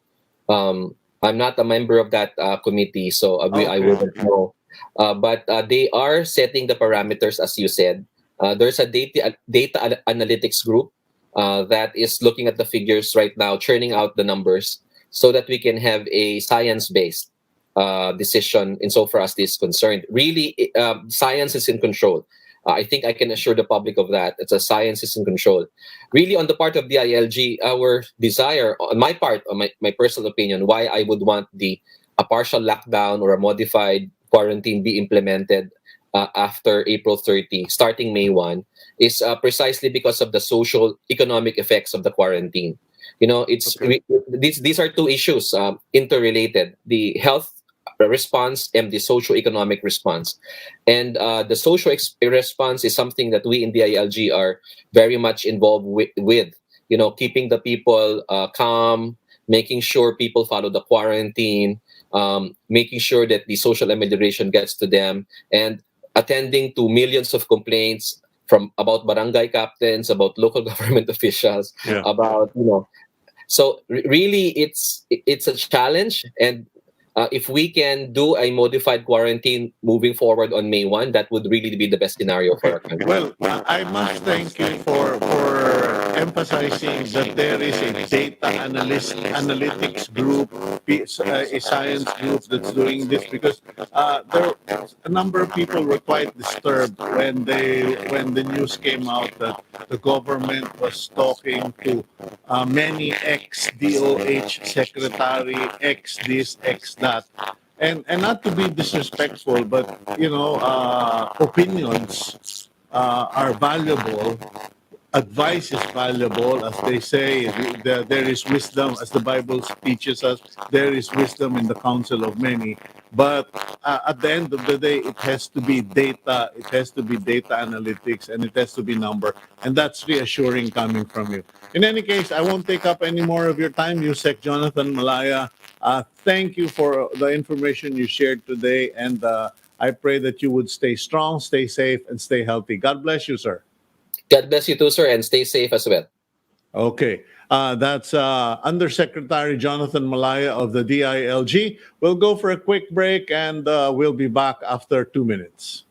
I'm not a member of that committee, so I Okay. wouldn't know. But they are setting the parameters, as you said. There's a data analytics group that is looking at the figures right now, churning out the numbers, so that we can have a science-based decision insofar as this is concerned. Really, science is in control. I think I can assure the public of that. It's a science is in control. Really, on the part of the ILG, our desire, on my part, on my personal opinion, why I would want a partial lockdown or a modified quarantine be implemented after April 30, starting May 1, is precisely because of the social economic effects of the quarantine. You know, Okay. these are two issues interrelated: the health response and the socio-economic response. And the response is something that we in the ILG are very much involved with. You know, keeping the people calm, making sure people follow the quarantine, making sure that the social amelioration gets to them, and attending to millions of complaints from about barangay captains, about local government officials, Yeah. about so really it's a challenge. And if we can do a modified quarantine moving forward on May 1, that would really be the best scenario for Okay. our country. Well, I must thank you for emphasizing that there is a data analytics group, a science group that's doing this because there a number of people were quite disturbed when the news came out that the government was talking to many ex DOH secretary, ex this, ex that, and not to be disrespectful, but opinions are valuable. Advice is valuable, as they say. There is wisdom, as the Bible teaches us. There is wisdom in the counsel of many. But at the end of the day, it has to be data. It has to be data analytics, and it has to be number. And that's reassuring coming from you. In any case, I won't take up any more of your time, Yusek Jonathan Malaya. Thank you for the information you shared today, and I pray that you would stay strong, stay safe, and stay healthy. God bless you, sir. God bless you too, sir, and stay safe as well. Okay. That's Undersecretary Jonathan Malaya of the DILG. We'll go for a quick break and we'll be back after 2 minutes.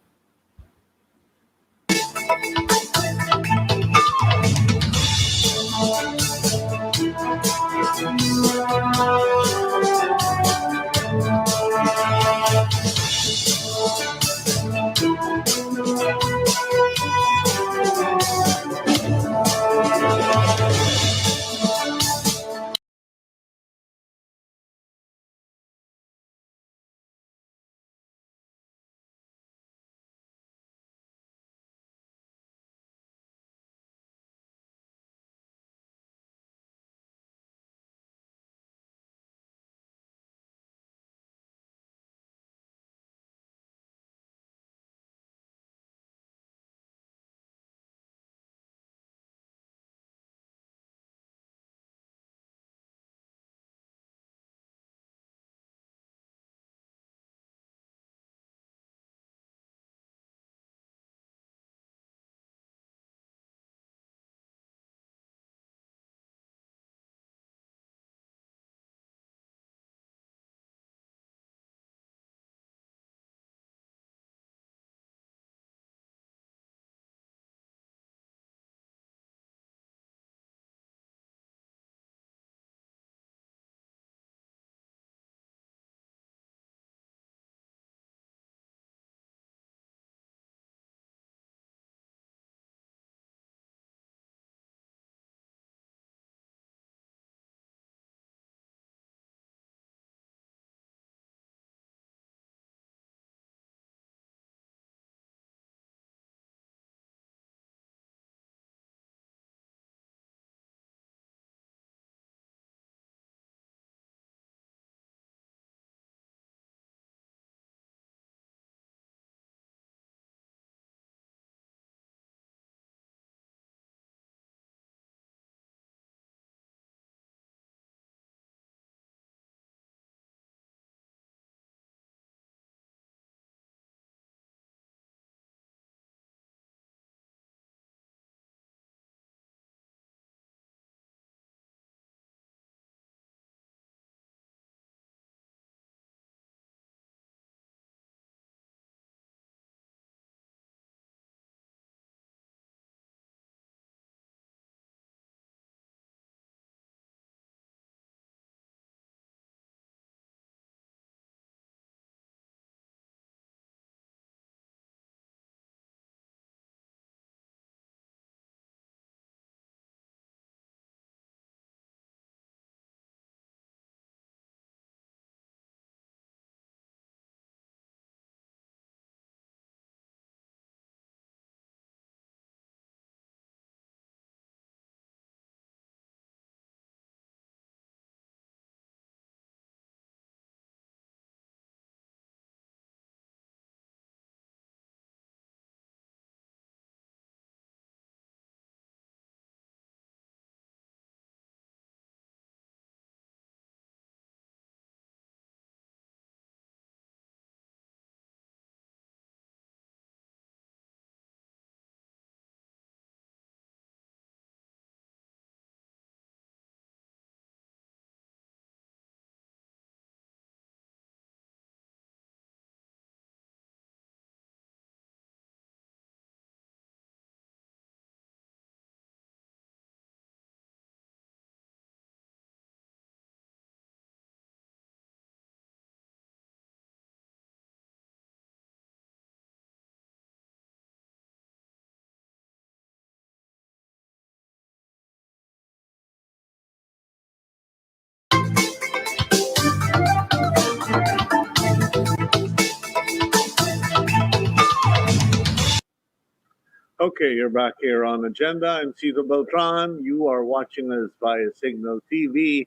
Okay, you're back here on Agenda. I'm Cito Beltran. You are watching us via Signal TV,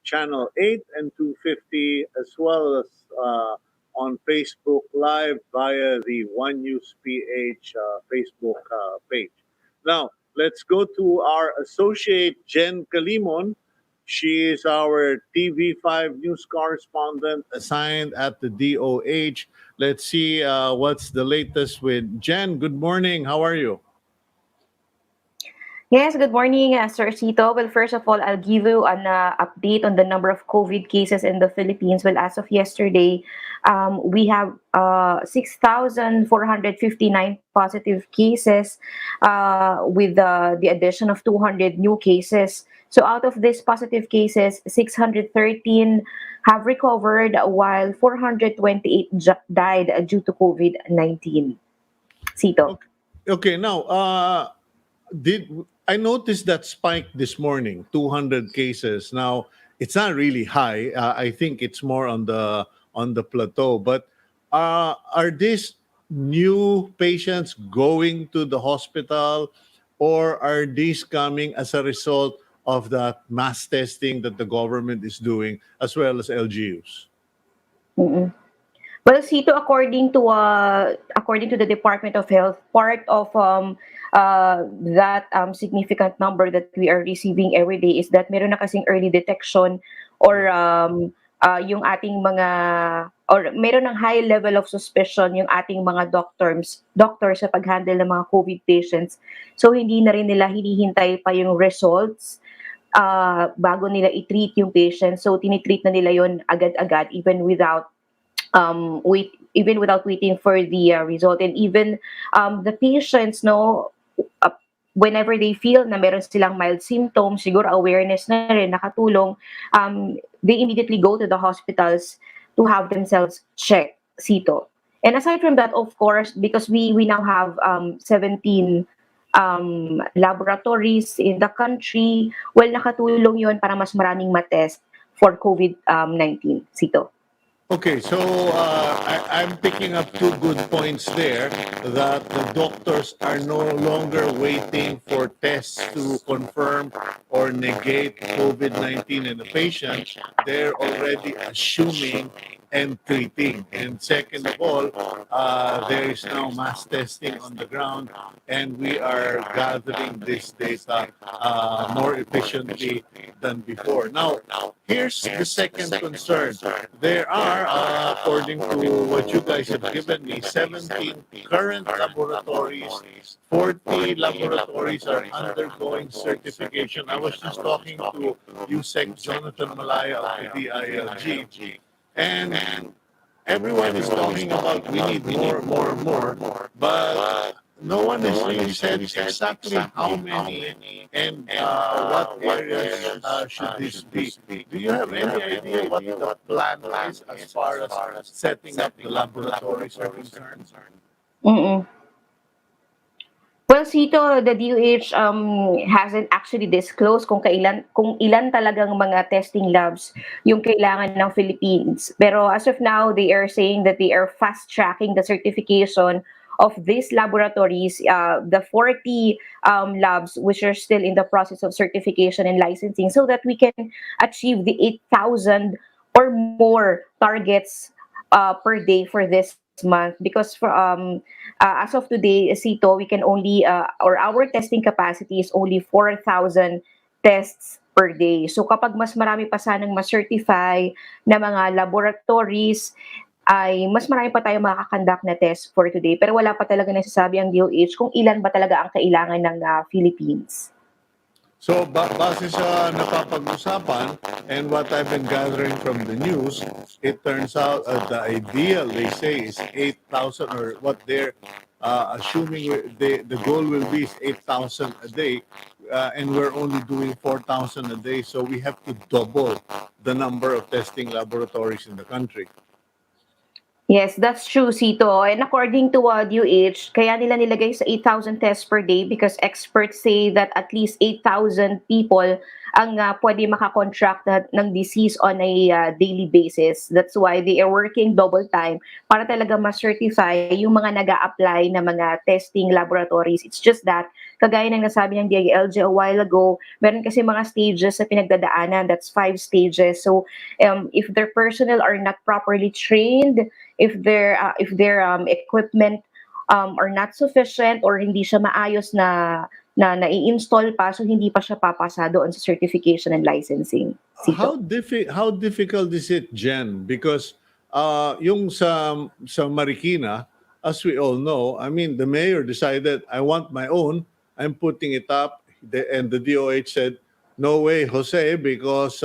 Channel 8 and 250, as well as on Facebook Live via the One News PH Facebook page. Now, let's go to our associate, Jen Kalimon. She is our TV5 news correspondent assigned at the DOH. Let's see what's the latest with Jen. Good morning. How are you? Yes, good morning, Sir Cito. Well, first of all, I'll give you an update on the number of COVID cases in the Philippines. Well, as of yesterday, we have 6,459 positive cases with the addition of 200 new cases. So out of these positive cases, 613 have recovered while 428 died due to COVID-19. Cito. Okay. Okay. Now, did I noticed that spike this morning, 200 cases. Now, it's not really high. I think it's more on the plateau. But are these new patients going to the hospital, or are these coming as a result of that mass testing that the government is doing, as well as LGUs? Mm-mm. Well, Sito, according to the Department of Health, part of that significant number that we are receiving every day is that meron na kasing early detection or yung ating mga or meron ng high level of suspicion yung ating mga doctors sa pag-handle ng mga COVID patients. So hindi na rin nila hinihintay pa yung results bago nila i-treat yung patient. So tinitreat na nila yon agad-agad even without waiting for the result, and even the patients uh, whenever they feel na meron silang mild symptoms, siguro awareness na rin nakatulong, they immediately go to the hospitals to have themselves checked, Sito. And aside from that, of course, because we now have 17 laboratories in the country, well, nakatulong yon para mas maraming matest for COVID-19, Sito. Okay, so I'm picking up two good points there that the doctors are no longer waiting for tests to confirm or negate COVID 19 in the patient. They're already assuming and treating. And second of all, there is now mass testing on the ground, and we are gathering this data more efficiently than before. Now, here's the second concern. There are, according to what you guys have given me, 17 current laboratories, 40 laboratories are undergoing certification. I was just talking to USEC Jonathan Malaya of the DILG, and everyone is talking about we need more, but no one has really said exactly how many and what areas should this be. Do you have any idea what the plan is as far as setting up the laboratories are concerned? Mm-mm. Well, Sito, the DOH hasn't actually disclosed kung ilan talagang mga testing labs yung kailangan ng Philippines. Pero as of now, they are saying that they are fast tracking the certification of these laboratories, the 40 labs which are still in the process of certification and licensing, so that we can achieve the 8,000 or more targets per day for this month. Because as of today, Sito, we can only, or our testing capacity is only 4,000 tests per day. So kapag mas marami pa sanang ma-certify na mga laboratories, ay mas marami pa tayong makakandak na test for today. Pero wala pa talaga nasasabi ang DOH kung ilan ba talaga ang kailangan ng Philippines. So, base sa napapag-usapan and what I've been gathering from the news, it turns out the ideal, they say, is 8,000, or what they're assuming the goal will be is 8,000 a day, and we're only doing 4,000 a day. So, we have to double the number of testing laboratories in the country. Yes, that's true, Sito. And according to DOH, kaya nila nilagay sa 8,000 tests per day because experts say that at least 8,000 people ang pwede makakontract ng disease on a daily basis. That's why they are working double time para talaga ma-certify yung mga nag apply na mga testing laboratories. It's just that, kagaya ng nasabi ng DILG a while ago, meron kasi mga stages sa pinagdadaanan. That's 5 stages. So if their personnel are not properly trained, if their equipment are not sufficient or hindi siya maayos na nai-install pa, so hindi pa siya papasa doon sa certification and licensing, Sito. How difficult is it, Jen? Because yung sa Marikina, as we all know, I mean, the mayor decided, I want my own. I'm putting it up, and the DOH said, no way, Jose, because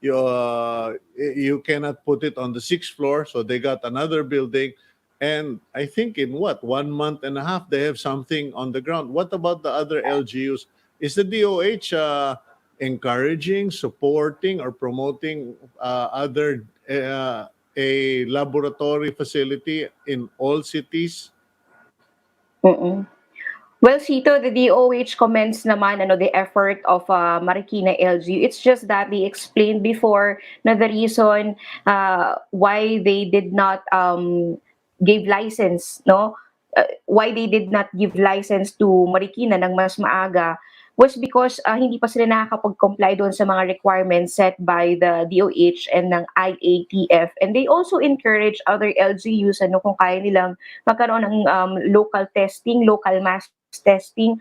you cannot put it on the 6th floor. So they got another building. And I think in what, 1 month and a half, they have something on the ground. What about the other LGUs? Is the DOH encouraging, supporting, or promoting other a laboratory facility in all cities? Mm-mm. Well, Sito, the DOH comments naman the effort of Marikina LGU. It's just that they explained before na the reason why they did not give license, no? Why they did not give license to Marikina ng mas maaga was because hindi pa sila nakakapag-comply doon sa mga requirements set by the DOH and ng IATF. And they also encourage other LGUs kung kaya nilang magkaroon ng local testing, local mass testing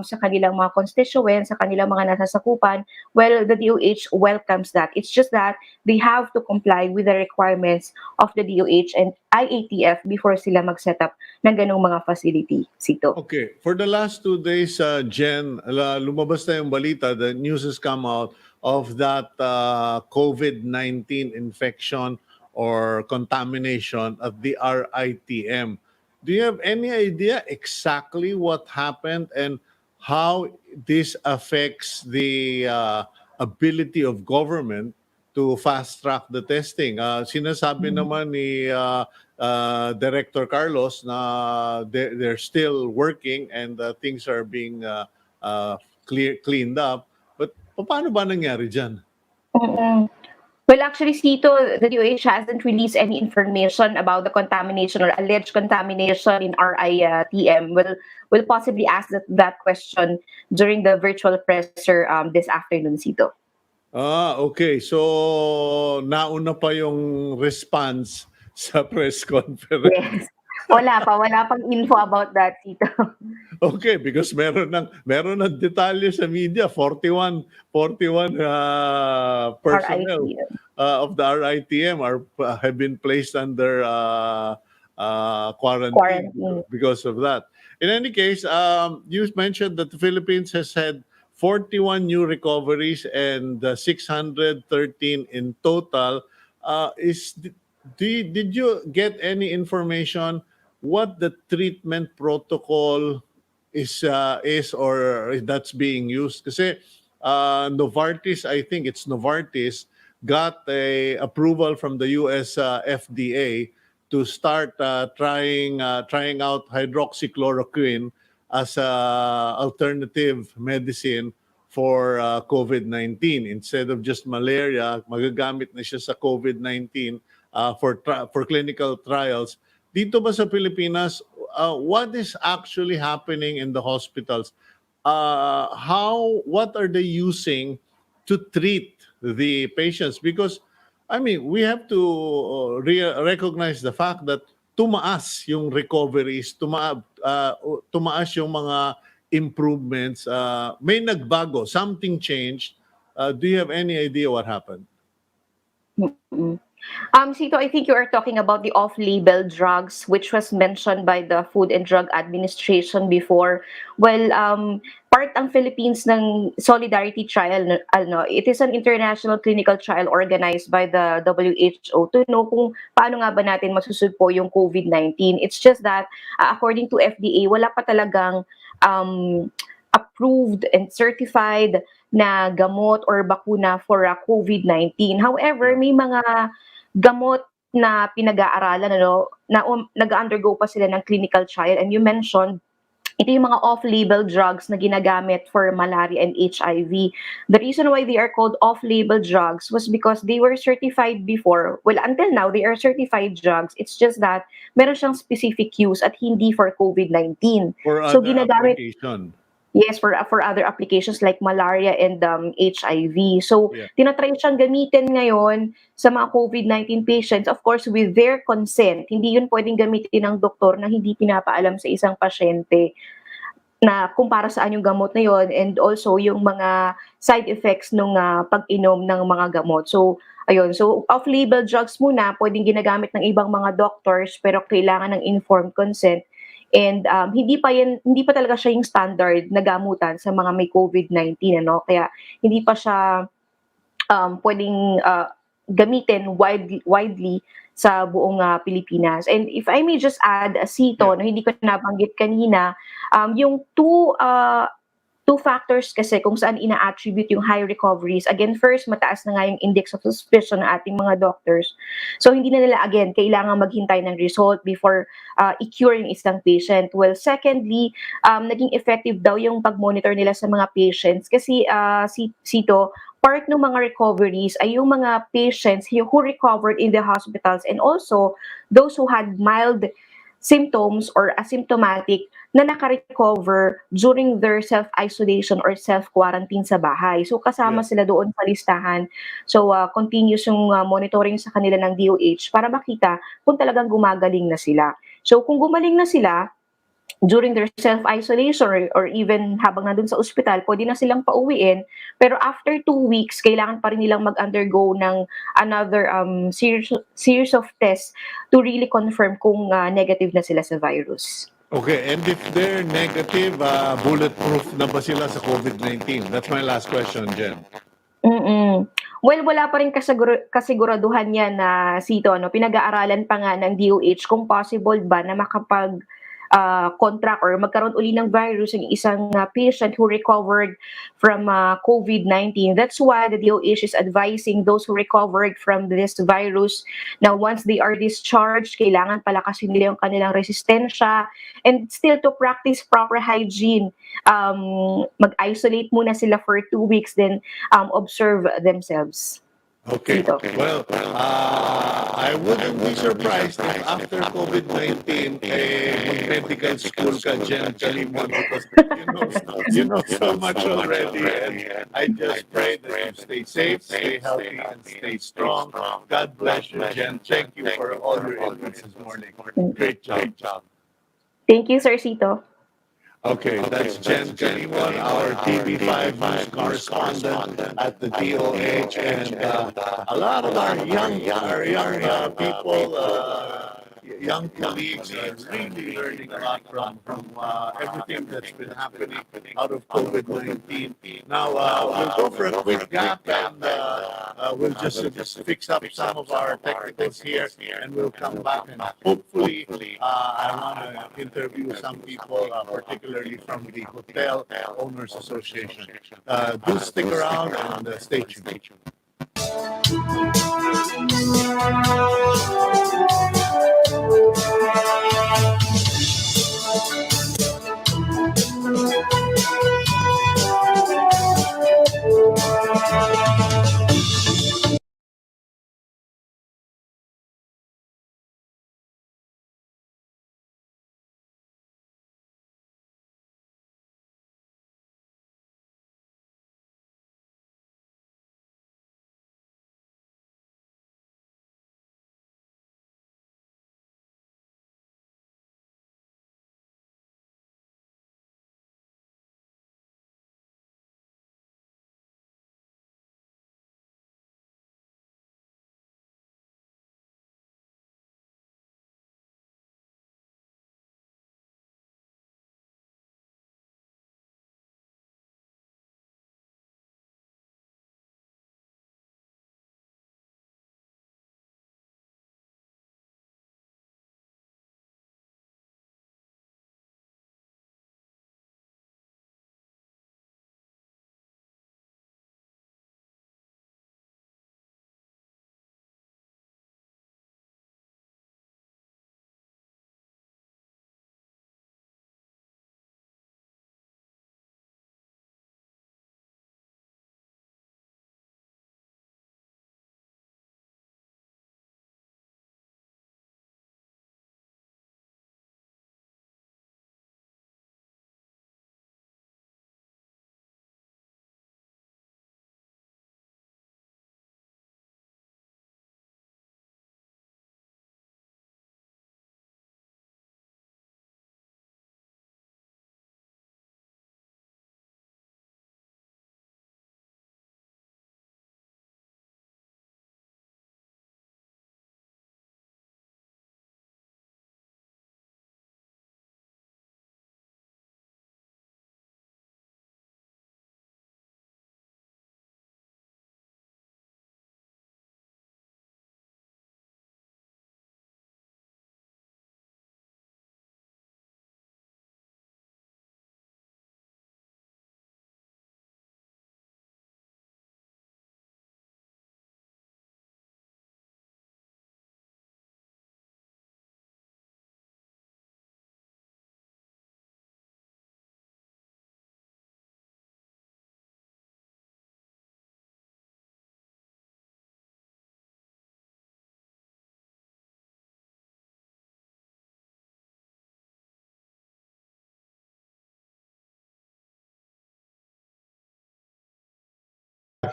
sa kanilang mga constituents, sa kanilang mga nasasakupan. Well, the DOH welcomes that. It's just that they have to comply with the requirements of the DOH and IATF before sila mag-set up ng ganong mga facility, Sito. Okay, for the last 2 days, Jen, lumabas na yung balita, the news has come out of that COVID-19 infection or contamination at the RITM. Do you have any idea exactly what happened and how this affects the ability of government to fast track the testing? Sinasabi naman ni Director Carlos na they're still working and things are being cleaned up. But paano ba nangyari dyan? Mm-mm. Well, actually, Sito, the DOH hasn't released any information about the contamination or alleged contamination in RITM. We'll possibly ask that question during the virtual presser this afternoon, Sito. Okay. So, nauna pa yung response sa press conference. Yes. Wala pang info about that, Sito. Okay, because meron ng detalye sa media, 41 personnel RITM. of the RITM have been placed under quarantine Quarantine. because of that. In any case, you mentioned that the Philippines has had 41 new recoveries and 613 in total. Did you get any information what the treatment protocol is or that's being used? Kasi Novartis, I think it's Novartis, got a approval from the US FDA to start trying out hydroxychloroquine as a alternative medicine for COVID-19. Instead of just malaria, magagamit na siya sa COVID-19 for clinical trials. Dito ba sa Pilipinas, what is actually happening in the hospitals? What are they using to treat the patients? Because, I mean, we have to recognize the fact that tumaas yung recoveries, tumaas yung mga improvements, may nagbago, something changed. Do you have any idea what happened? Mm-mm. Sito, I think you are talking about the off-label drugs, which was mentioned by the Food and Drug Administration before. Well, part ang Philippines ng Solidarity Trial. It is an international clinical trial organized by the WHO to know kung paano nga ba natin masusugpo yung COVID-19. It's just that, according to FDA, wala pa talagang approved and certified na gamot or bakuna for COVID-19. However, may mga gamot na pinag-aaralan, ano, na nag-undergo pa sila ng clinical trial, and you mentioned ito yung mga off-label drugs na ginagamit for malaria and HIV. The reason why they are called off-label drugs was because they were certified before. Well, until now, they are certified drugs. It's just that meron siyang specific use at hindi for COVID-19. For So other ginagamit, application. yes, for other applications like malaria and HIV. So, Yeah. tinatry siyang gamitin ngayon sa mga COVID-19 patients, of course, with their consent. Hindi yun pwedeng gamitin ng doktor na hindi pinapaalam sa isang pasyente na kung para saan yung gamot na yun, and also yung mga side effects nung pag-inom ng mga gamot. So, ayun. So, off-label drugs muna, pwedeng ginagamit ng ibang mga doctors, pero kailangan ng informed consent. And hindi pa talaga siya yung standard na gamutan sa mga may COVID-19, ano? Kaya hindi pa siya pwedeng gamitin widely sa buong Pilipinas. And if I may just add, Sito, Yeah. no, hindi ko nabanggit kanina, yung two factors kasi kung saan ina-attribute yung high recoveries. Again, first, mataas na nga yung index of suspicion ng ating mga doctors. So, hindi na nila, again, kailangan maghintay ng result before i-cure yung isang patient. Well, secondly, naging effective daw yung pag-monitor nila sa mga patients kasi, Sito, part ng mga recoveries ay yung mga patients who recovered in the hospitals, and also those who had mild symptoms or asymptomatic na naka-recover during their self-isolation or self-quarantine sa bahay. So kasama Yes. sila doon sa listahan. So continuous yung monitoring sa kanila ng DOH para makita kung talagang gumagaling na sila. So kung gumaling na sila during their self-isolation, or even habang nandun sa ospital, pwede na silang pauwiin. Pero after 2 weeks, kailangan pa rin nilang mag-undergo ng another series of tests to really confirm kung negative na sila sa virus. Okay, and if they're negative, bulletproof na ba sila sa COVID-19? That's my last question, Jen. Mm. Well, wala pa rin kasiguraduhan yan na Sito, no? Pinag-aaralan pa nga ng DOH kung possible ba na contract or magkaroon uli ng virus yung isang patient who recovered from COVID-19. That's why the DOH is advising those who recovered from this virus na once they are discharged, kailangan palakasin nila yung kanilang resistensya, and still to practice proper hygiene. Mag-isolate muna sila for 2 weeks, then observe themselves. Okay. Dito. Well, I wouldn't be surprised if after COVID-19, mag-medical school ka, Jen Chalimon, because you know so much already. And I just pray that you stay safe, stay healthy, and stay strong. God bless you, Jen. Thank you for all your inputs this morning. Great job. Thank you, Sir Sito. Okay, that's Jen Chalimon, our TV5 news correspondent at the DOH, and a lot of our young people, young colleagues, are really learning a lot from everything that's been happening out of COVID-19. Now we'll go for a quick gap, and we'll just fix up some of our technicals here, and we'll come back, and hopefully I want to interview some people, particularly from the Hotel Owners Association. Do stick around and stay tuned.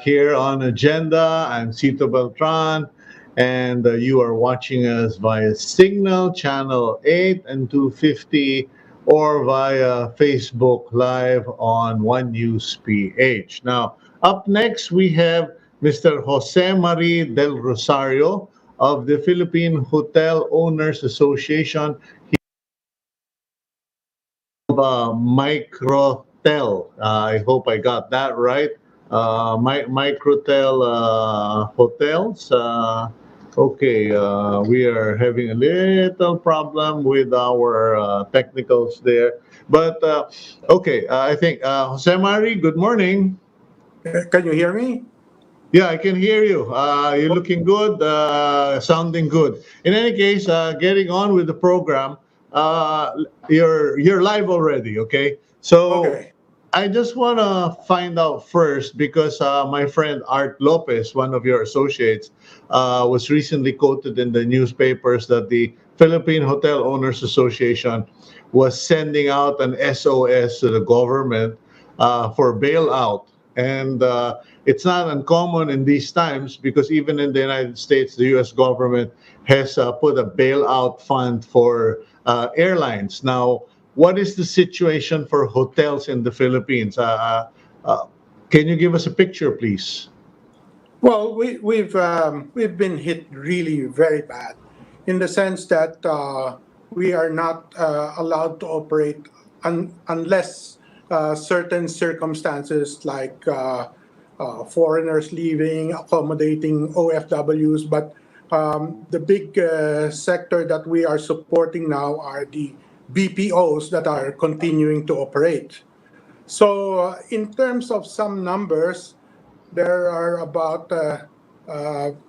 here on Agenda. I'm Cito Beltran, and you are watching us via Signal Channel 8 and 250 or via Facebook Live on One News PH. Now, up next, we have Mr. Jose Marie Del Rosario of the Philippine Hotel Owners Association. Microtel. I hope I got that right. Microtel hotels. Okay, we are having a little problem with our technicals there. But okay, I think Jose Mari, good morning. Can you hear me? Yeah, I can hear you. You're looking good, sounding good. In any case, getting on with the program. You're live already, okay? So Okay. I just want to find out first because my friend Art Lopez, one of your associates, was recently quoted in the newspapers that the Philippine Hotel Owners Association was sending out an SOS to the government for bailout. And it's not uncommon in these times because even in the United States, the U.S. government has put a bailout fund for airlines. Now, what is the situation for hotels in the Philippines? Can you give us a picture, please? Well, we've been hit really very bad, in the sense that we are not allowed to operate unless certain circumstances like foreigners leaving, accommodating OFWs. But the big sector that we are supporting now are the BPOs that are continuing to operate. So, in terms of some numbers, there are about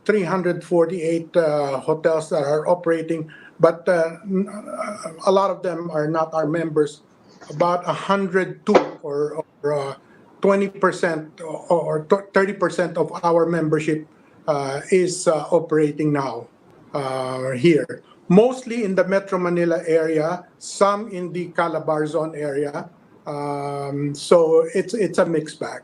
348 hotels that are operating, but a lot of them are not our members. About 102 or 20% or 30% of our membership is operating now here. Mostly in the Metro Manila area, some in the Calabarzon area. So it's a mixed bag.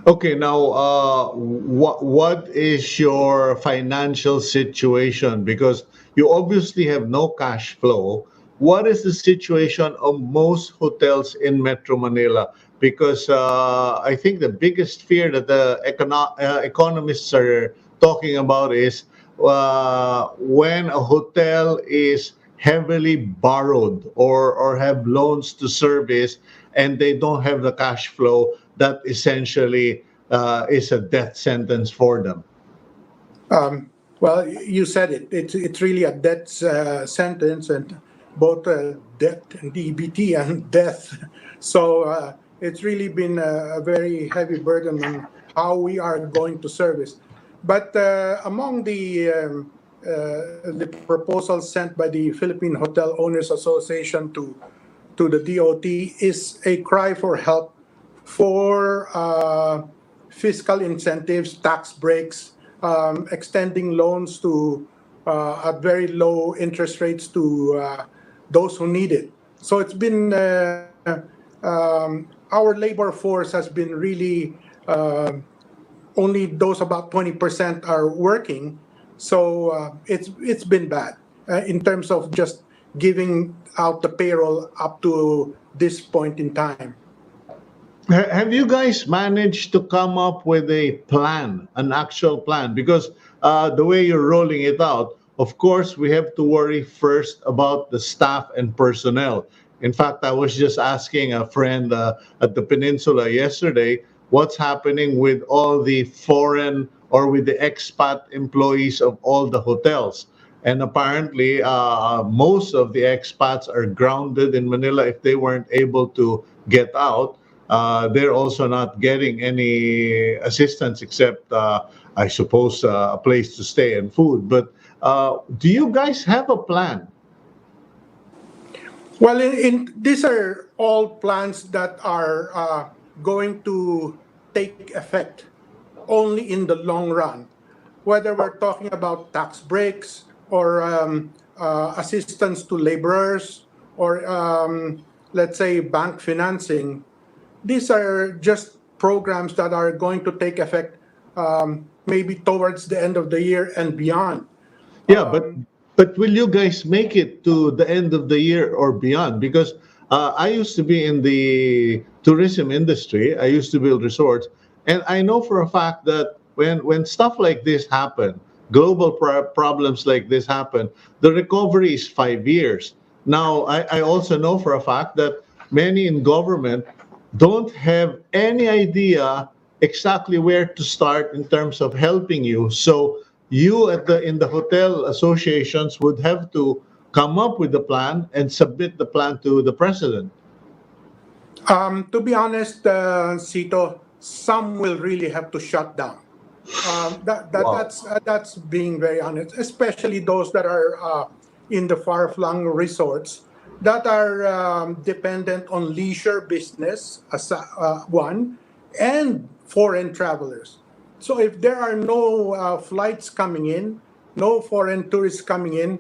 Okay, now what is your financial situation? Because you obviously have no cash flow. What is the situation of most hotels in Metro Manila? Because I think the biggest fear that the economists are talking about is when a hotel is heavily borrowed or have loans to service and they don't have the cash flow, that essentially is a death sentence for them. Um, well, you said it. It's really a death sentence, and both death and DBT and death. So it's really been a very heavy burden on how we are going to service. But among the proposals sent by the Philippine Hotel Owners Association to the DOT is a cry for help for fiscal incentives, tax breaks, extending loans to at very low interest rates to those who need it. So it's been our labor force has been really only those about 20% are working. So it's been bad in terms of just giving out the payroll up to this point in time. Have you guys managed to come up with a plan, an actual plan? Because the way you're rolling it out, of course, we have to worry first about the staff and personnel. In fact, I was just asking a friend at the peninsula yesterday what's happening with all the foreign or with the expat employees of all the hotels. And apparently, most of the expats are grounded in Manila if they weren't able to get out. They're also not getting any assistance except, I suppose, a place to stay and food. But do you guys have a plan? Well, these are all plans that are going to take effect only in the long run. Whether we're talking about tax breaks or assistance to laborers or let's say bank financing, these are just programs that are going to take effect maybe towards the end of the year and beyond. Yeah, but will you guys make it to the end of the year or beyond? Because I used to be in the tourism industry. I used to build resorts, and I know for a fact that when stuff like this happen, global problems like this happen, the recovery is 5 years. Now, I also know for a fact that many in government don't have any idea exactly where to start in terms of helping you. So you at the in the hotel associations would have to come up with the plan and submit the plan to the president. To be honest, Sito, some will really have to shut down. Wow. That's being very honest, especially those that are in the far-flung resorts that are dependent on leisure business as one, and foreign travelers. So if there are no flights coming in, no foreign tourists coming in,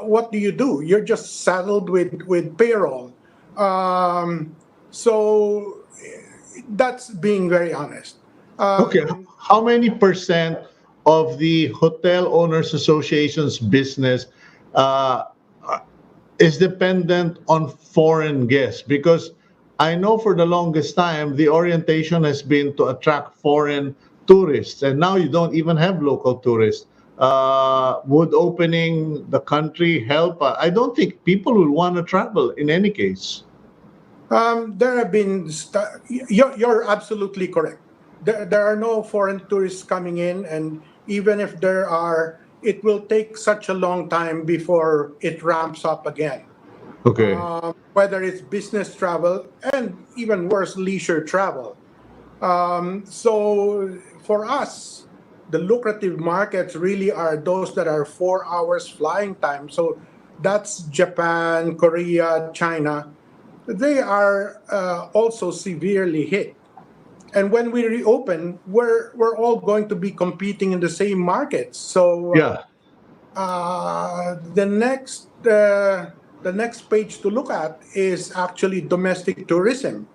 what do you do? You're just saddled with payroll. Um, so that's being very honest. Okay, Um, how many percent of the hotel owners association's business uh, is dependent on foreign guests? Because I know for the longest time the orientation has been to attract foreign tourists, and now you don't even have local tourists. Would opening the country help? I don't think people will want to travel in any case. There have been, you're absolutely correct. There are no foreign tourists coming in, and even if there are, it will take such a long time before it ramps up again. Okay. Whether it's business travel and even worse, leisure travel. So for us, the lucrative markets really are those that are 4 hours flying time. So that's Japan, Korea, China. They are also severely hit. And when we reopen, we're all going to be competing in the same markets. So Yeah. the next page to look at is actually domestic tourism.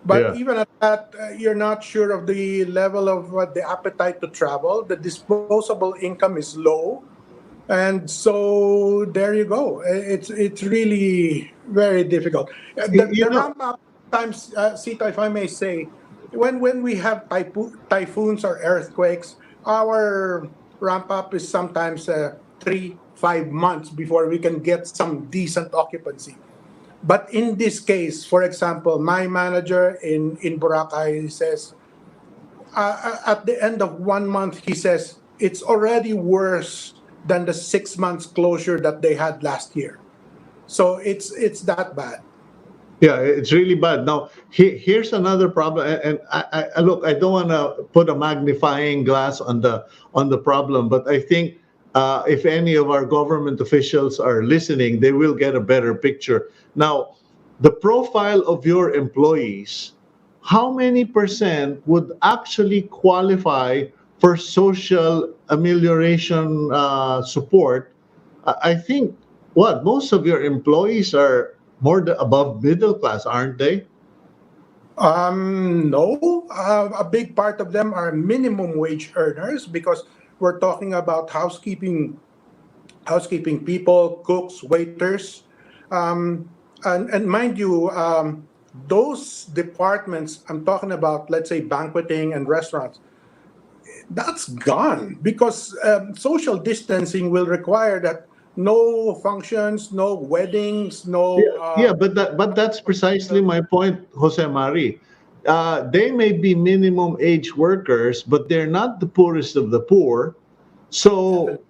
But Yeah. even at that, you're not sure of the level of the appetite to travel. The disposable income is low, and so there you go. It's really very difficult. You The know. ramp up times, Sita, if I may say, when we have typhoons or earthquakes, our ramp up is sometimes 3-5 months before we can get some decent occupancy. But in this case, for example, my manager in Boracay says at the end of 1 month, he says it's already worse than the 6 months closure that they had last year. So it's that bad. Yeah, it's really bad. Now, here's another problem, and look, I don't want to put a magnifying glass on the problem, but I think if any of our government officials are listening, they will get a better picture. Now, the profile of your employees, how many percent would actually qualify for social amelioration support? I think what most of your employees are more above middle class, aren't they? No, a big part of them are minimum wage earners because we're talking about housekeeping people, cooks, waiters, and mind you, those departments I'm talking about, let's say banqueting and restaurants, that's gone because social distancing will require that no functions, no weddings, Yeah, no. yeah, but that's precisely my point, Jose Mari. They may be minimum age workers, but they're not the poorest of the poor. So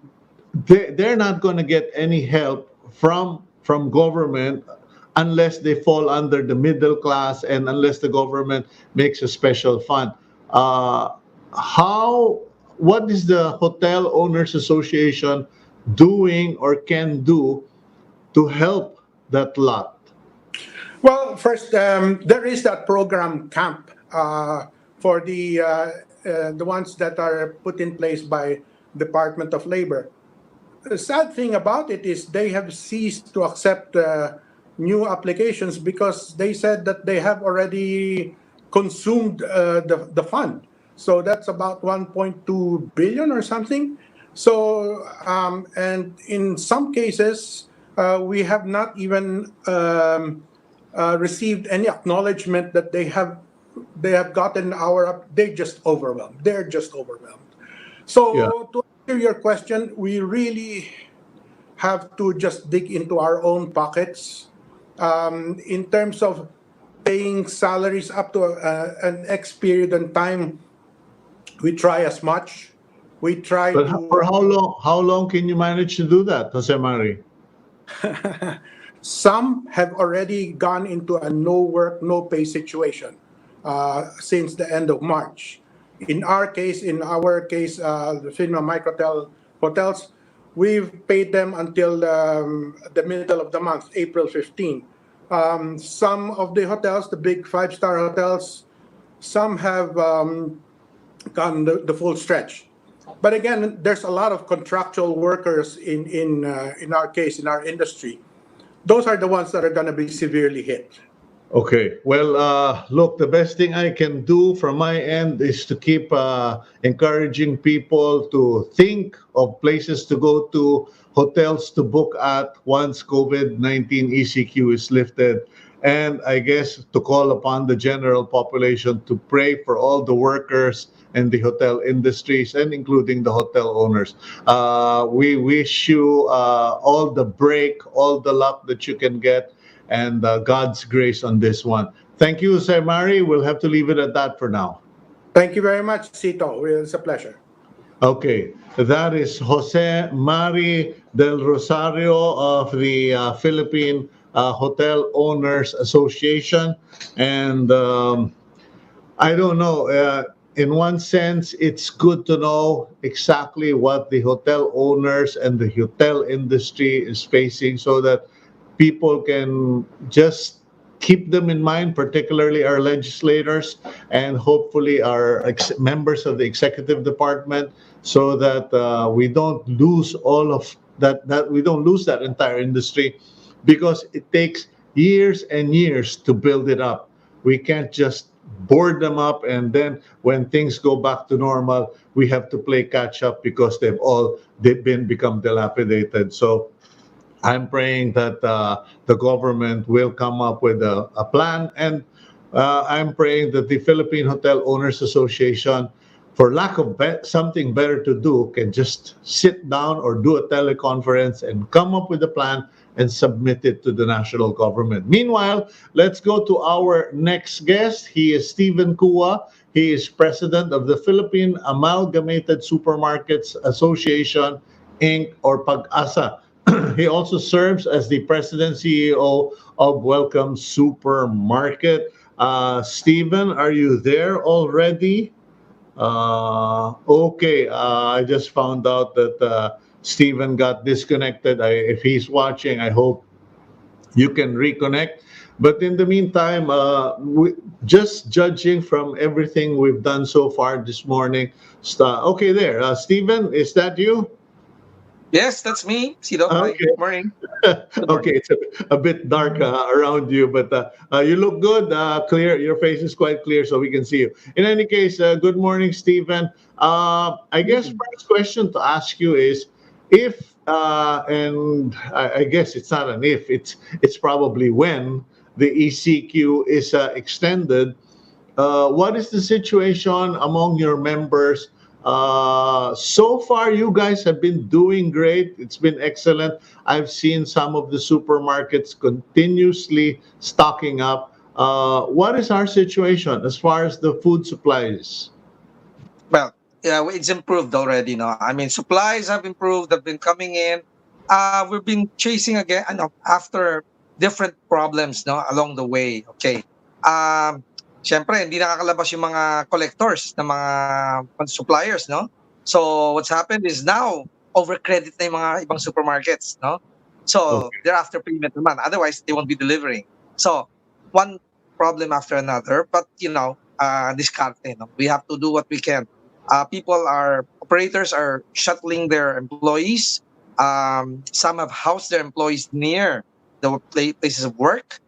Definitely. they're not going to get any help from government unless they fall under the middle class and unless the government makes a special fund. Uh, how what is the Hotel Owners Association doing or can do to help that lot? Well, first, there is that program camp for the ones that are put in place by Department of Labor. The sad thing about it is they have ceased to accept new applications because they said that they have already consumed the fund. So that's about 1.2 billion or something. So and in some cases, we have not even received any acknowledgement that they have gotten our. They just overwhelmed. They're just overwhelmed. Yeah. So to answer your question, we really have to just dig into our own pockets in terms of paying salaries up to an X period in time. We try as much. We try But to. for how long? How long can you manage to do that, Jose Mari? Some have already gone into a no work, no pay situation since the end of March. In our case, the Finma Microtel hotels, we've paid them until the middle of the month, April 15. Some of the hotels, the big five-star hotels, some have gone the full stretch. But again, there's a lot of contractual workers in our case, in our industry. Those are the ones that are going to be severely hit. Okay. Well, look, the best thing I can do from my end is to keep encouraging people to think of places to go to, hotels to book at once COVID-19 ECQ is lifted. And I guess to call upon the general population to pray for all the workers and the hotel industries and including the hotel owners. We wish you all the break, all the luck that you can get and God's grace on this one. Thank you, Sir Mari. We'll have to leave it at that for now. Thank you very much, Cito. It's a pleasure. Okay, that is Jose Mari del Rosario of the Philippine Hotel Owners Association. And I don't know. In one sense, it's good to know exactly what the hotel owners and the hotel industry is facing so that people can just keep them in mind, particularly our legislators and hopefully our members of the executive department, so that we don't lose all of that we don't lose that entire industry because it takes years and years to build it up. We can't just board them up and then when things go back to normal, we have to play catch up because they've been become dilapidated. So I'm praying that the government will come up with a plan, and I'm praying that the Philippine Hotel Owners Association, for lack of something better to do, can just sit down or do a teleconference and come up with a plan and submit it to the national government. Meanwhile, let's go to our next guest. He is Stephen Kua. He is president of the Philippine Amalgamated Supermarkets Association, Inc., or PAG-ASA. He also serves as the president CEO of Welcome Supermarket. Stephen, are you there already? Okay, I just found out that Stephen got disconnected. If he's watching, I hope you can reconnect. But in the meantime, just judging from everything we've done so far this morning, okay, there. Stephen, is that you? Yes, that's me, Sido. Hi, Okay. morning. Good Okay, morning. it's a bit dark around you, but you look good. Clear. Your face is quite clear, so we can see you. In any case, good morning, Stephen. I guess first question to ask you is if, and I guess it's not an if, it's probably when the ECQ is extended. What is the situation among your members? So far, you guys have been doing great. It's been excellent. I've seen some of the supermarkets continuously stocking up. What is our situation as far as the food supplies? Well, yeah, it's improved already. No, I mean supplies have improved. Have been coming in. We've been chasing again. After different problems, no, along the way. Okay. Um, Siyempre, hindi nakakalabas yung mga collectors ng mga suppliers, no? So what's happened is now overcredit na yung mga ibang supermarkets, no? So Okay. they're after payment naman. Otherwise, they won't be delivering. So one problem after another. But discarte, no? We have to do what we can. Operators are shuttling their employees. Some have housed their employees near the places of work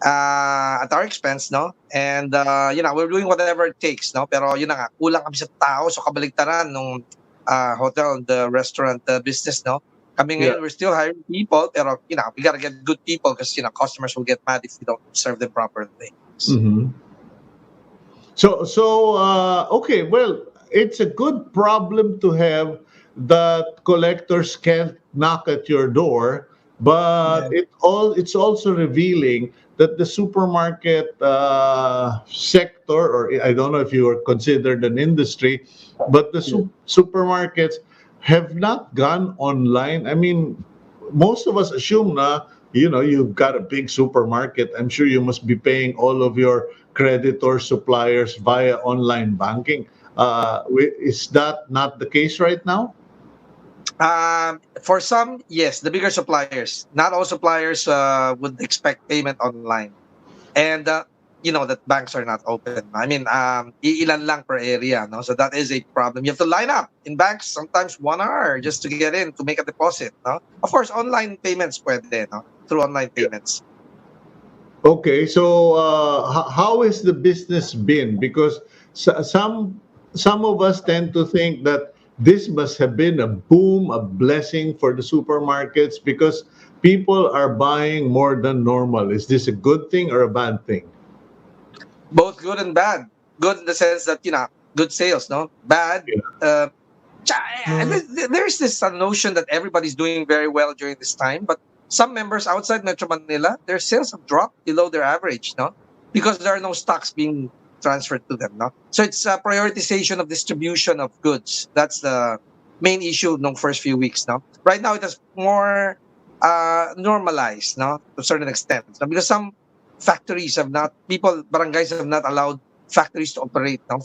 at our expense, no? And we're doing whatever it takes, no? Pero yun na nga, kulang kami sa tao, so kabaligtaran nung hotel, the restaurant business, no? Kami Yeah. ngayon, we're still hiring people, pero we gotta get good people because customers will get mad if we don't serve them properly. Mm-hmm. Okay, well, it's a good problem to have that collectors can't knock at your door, but Yeah. it's also revealing that the supermarket sector, or I don't know if you are considered an industry, but the supermarkets have not gone online. I mean, most of us assume na, you've got a big supermarket. I'm sure you must be paying all of your creditors, suppliers via online banking. Is that not the case right now? For some, yes, the bigger suppliers. Not all suppliers would expect payment online. And that banks are not open. I mean, ilan lang per area, no? So that is a problem. You have to line up in banks sometimes 1 hour just to get in to make a deposit, no? Of course, online payments pwede, no? Through online payments. Okay, so how has the business been? Because some of us tend to think that this must have been a boom, a blessing for the supermarkets because people are buying more than normal. Is this a good thing or a bad thing? Both good and bad. Good in the sense that good sales, no? Bad. Yeah. Uh, there's this notion that everybody's doing very well during this time, but some members outside Metro Manila, their sales have dropped below their average, no? Because there are no stocks being transferred to them, no? So it's a prioritization of distribution of goods. That's the main issue in the first few weeks, no? Right now, it is more normalized, no? To a certain extent, no? Because some barangays have not allowed factories to operate, no?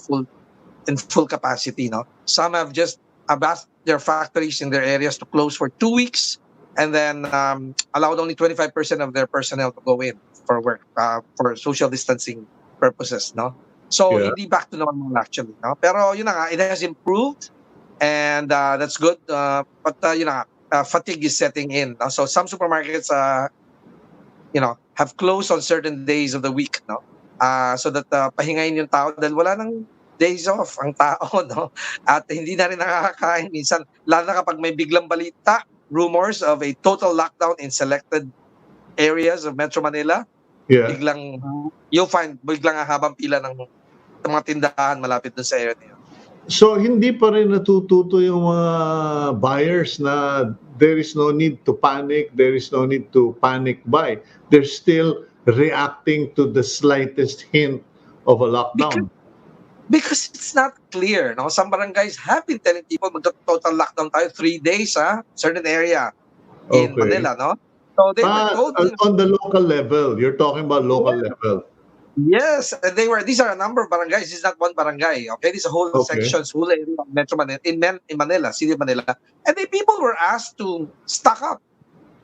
In full capacity, no? Some have just asked their factories in their areas to close for 2 weeks and then allowed only 25% of their personnel to go in for work, for social distancing purposes, no? So Yeah. hindi back to normal actually, no? Pero yun na nga, it has improved and that's good. But fatigue is setting in, no? So some supermarkets have closed on certain days of the week, no? So that pahingayin yung tao dahil wala nang days off ang tao, no? At hindi na rin nakakakain minsan, lalo na kapag may biglang balita, rumors of a total lockdown in selected areas of Metro Manila, Yeah. you'll find biglang habang pila ng mga tindahan malapit dun sa area niyo. So hindi pa rin natututo yung mga buyers na there is no need to panic, there is no need to panic buy. They're still reacting to the slightest hint of a lockdown. Because it's not clear, no? Some barangays have been telling people mag-total lockdown tayo 3 days, certain area in Okay. Manila, no? So they were told, On the local level, you're talking about local level. yes, and these are a number of barangays. It's not one barangay, okay? These are whole Okay. sections, whole area of Metro Manila, in Manila, city of Manila. And the people were asked to stock up.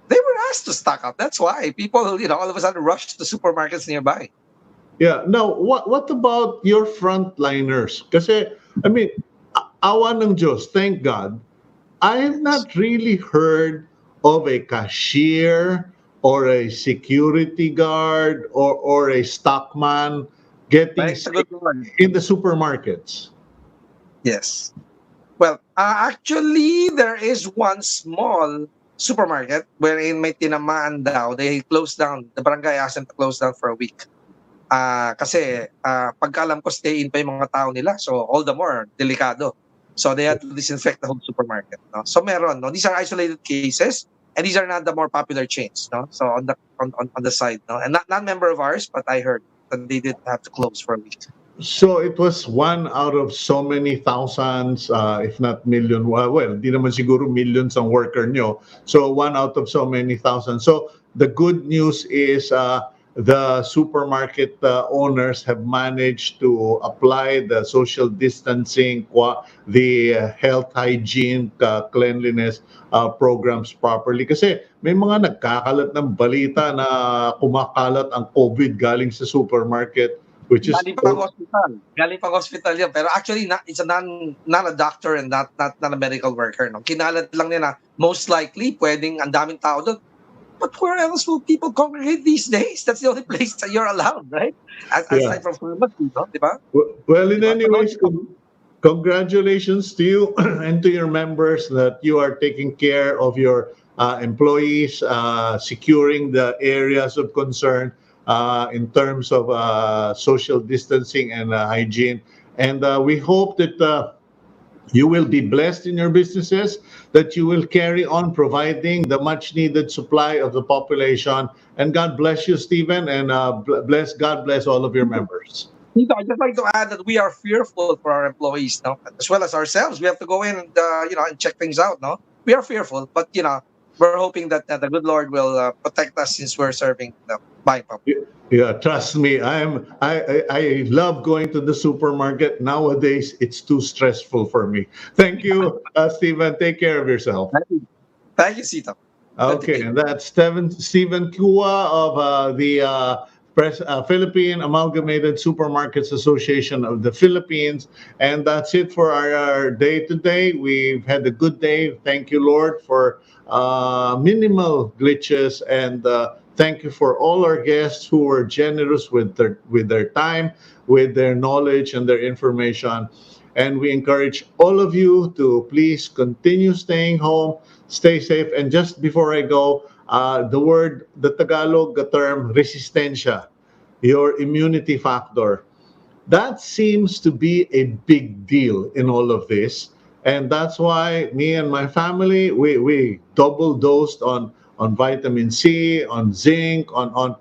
They were asked to stock up. That's why people, all of a sudden rushed to supermarkets nearby. Yeah. Now, what about your frontliners? Kasi, I mean, awa ng Diyos, thank God, I have not really heard of a cashier or a security guard or a stockman getting Right? It's a good sick one. in the supermarkets. Yes. Well, actually, there is one small supermarket wherein may tinamaan daw. They closed down. The barangay asked them to close down for a week. Kasi pagkaalam ko, stay in pa yung mga tao nila. So all the more, delikado. So they had to disinfect the whole supermarket. No? So meron. No? These are isolated cases. And these are not the more popular chains. No? So on the side. No? And not member of ours, but I heard that they did have to close for a week. So it was one out of so many thousands, if not million. Well, di naman siguro millions ang worker nyo. So one out of so many thousands. So the good news is the supermarket owners have managed to apply the social distancing, the health hygiene, cleanliness programs properly. Kasi may mga nagkakalat ng balita na kumakalat ang COVID galing sa supermarket. Which is Galing pang hospital yan. Pero actually, it's not a doctor and not a medical worker. No? Kinalat lang niya na most likely, pwedeng ang daming tao doon. But where else will people congregate these days? That's the only place that you're allowed, right? Yeah. Aside from pharmacy, no? Diba? Well, in Diba? any So no ways, need to. congratulations to you and to your members that you are taking care of your employees, securing the areas of concern in terms of social distancing and hygiene. And we hope that you will be blessed in your businesses, that you will carry on providing the much needed supply of the population. And God bless you, Stephen, and God bless all of your members. I'd just like to add that we are fearful for our employees, no, as well as ourselves. We have to go in and and check things out, no. We are fearful, but we're hoping that the good Lord will protect us since we're serving the buying public. Yeah, trust me. I love going to the supermarket. Nowadays, it's too stressful for me. Thank you, Stephen. Take care of yourself. Thank you, Sito. Good to Okay, be and here. that's Stephen Kua of the Philippine Amalgamated Supermarkets Association of the Philippines. And that's it for our day today. We've had a good day. Thank you, Lord, for minimal glitches, and thank you for all our guests who were generous with their time, with their knowledge and their information. And we encourage all of you to please continue staying home, stay safe. And just before I go, the Tagalog term, resistensya, your immunity factor. That seems to be a big deal in all of this. And that's why me and my family, we double dosed on vitamin C, on zinc, on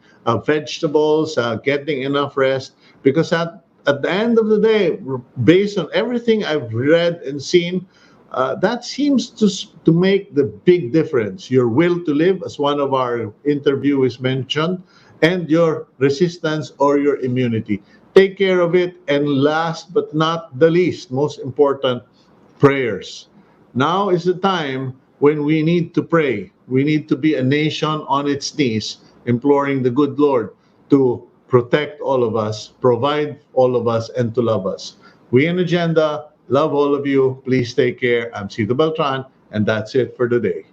vegetables, getting enough rest. Because at the end of the day, based on everything I've read and seen, that seems to make the big difference. Your will to live, as one of our interviewees mentioned, and your resistance or your immunity. Take care of it. And last but not the least, most important, prayers. Now is the time when we need to pray. We need to be a nation on its knees, imploring the good Lord to protect all of us, provide all of us, and to love us. We in Agenda love all of you. Please take care. I'm Cito Beltran, and that's it for today.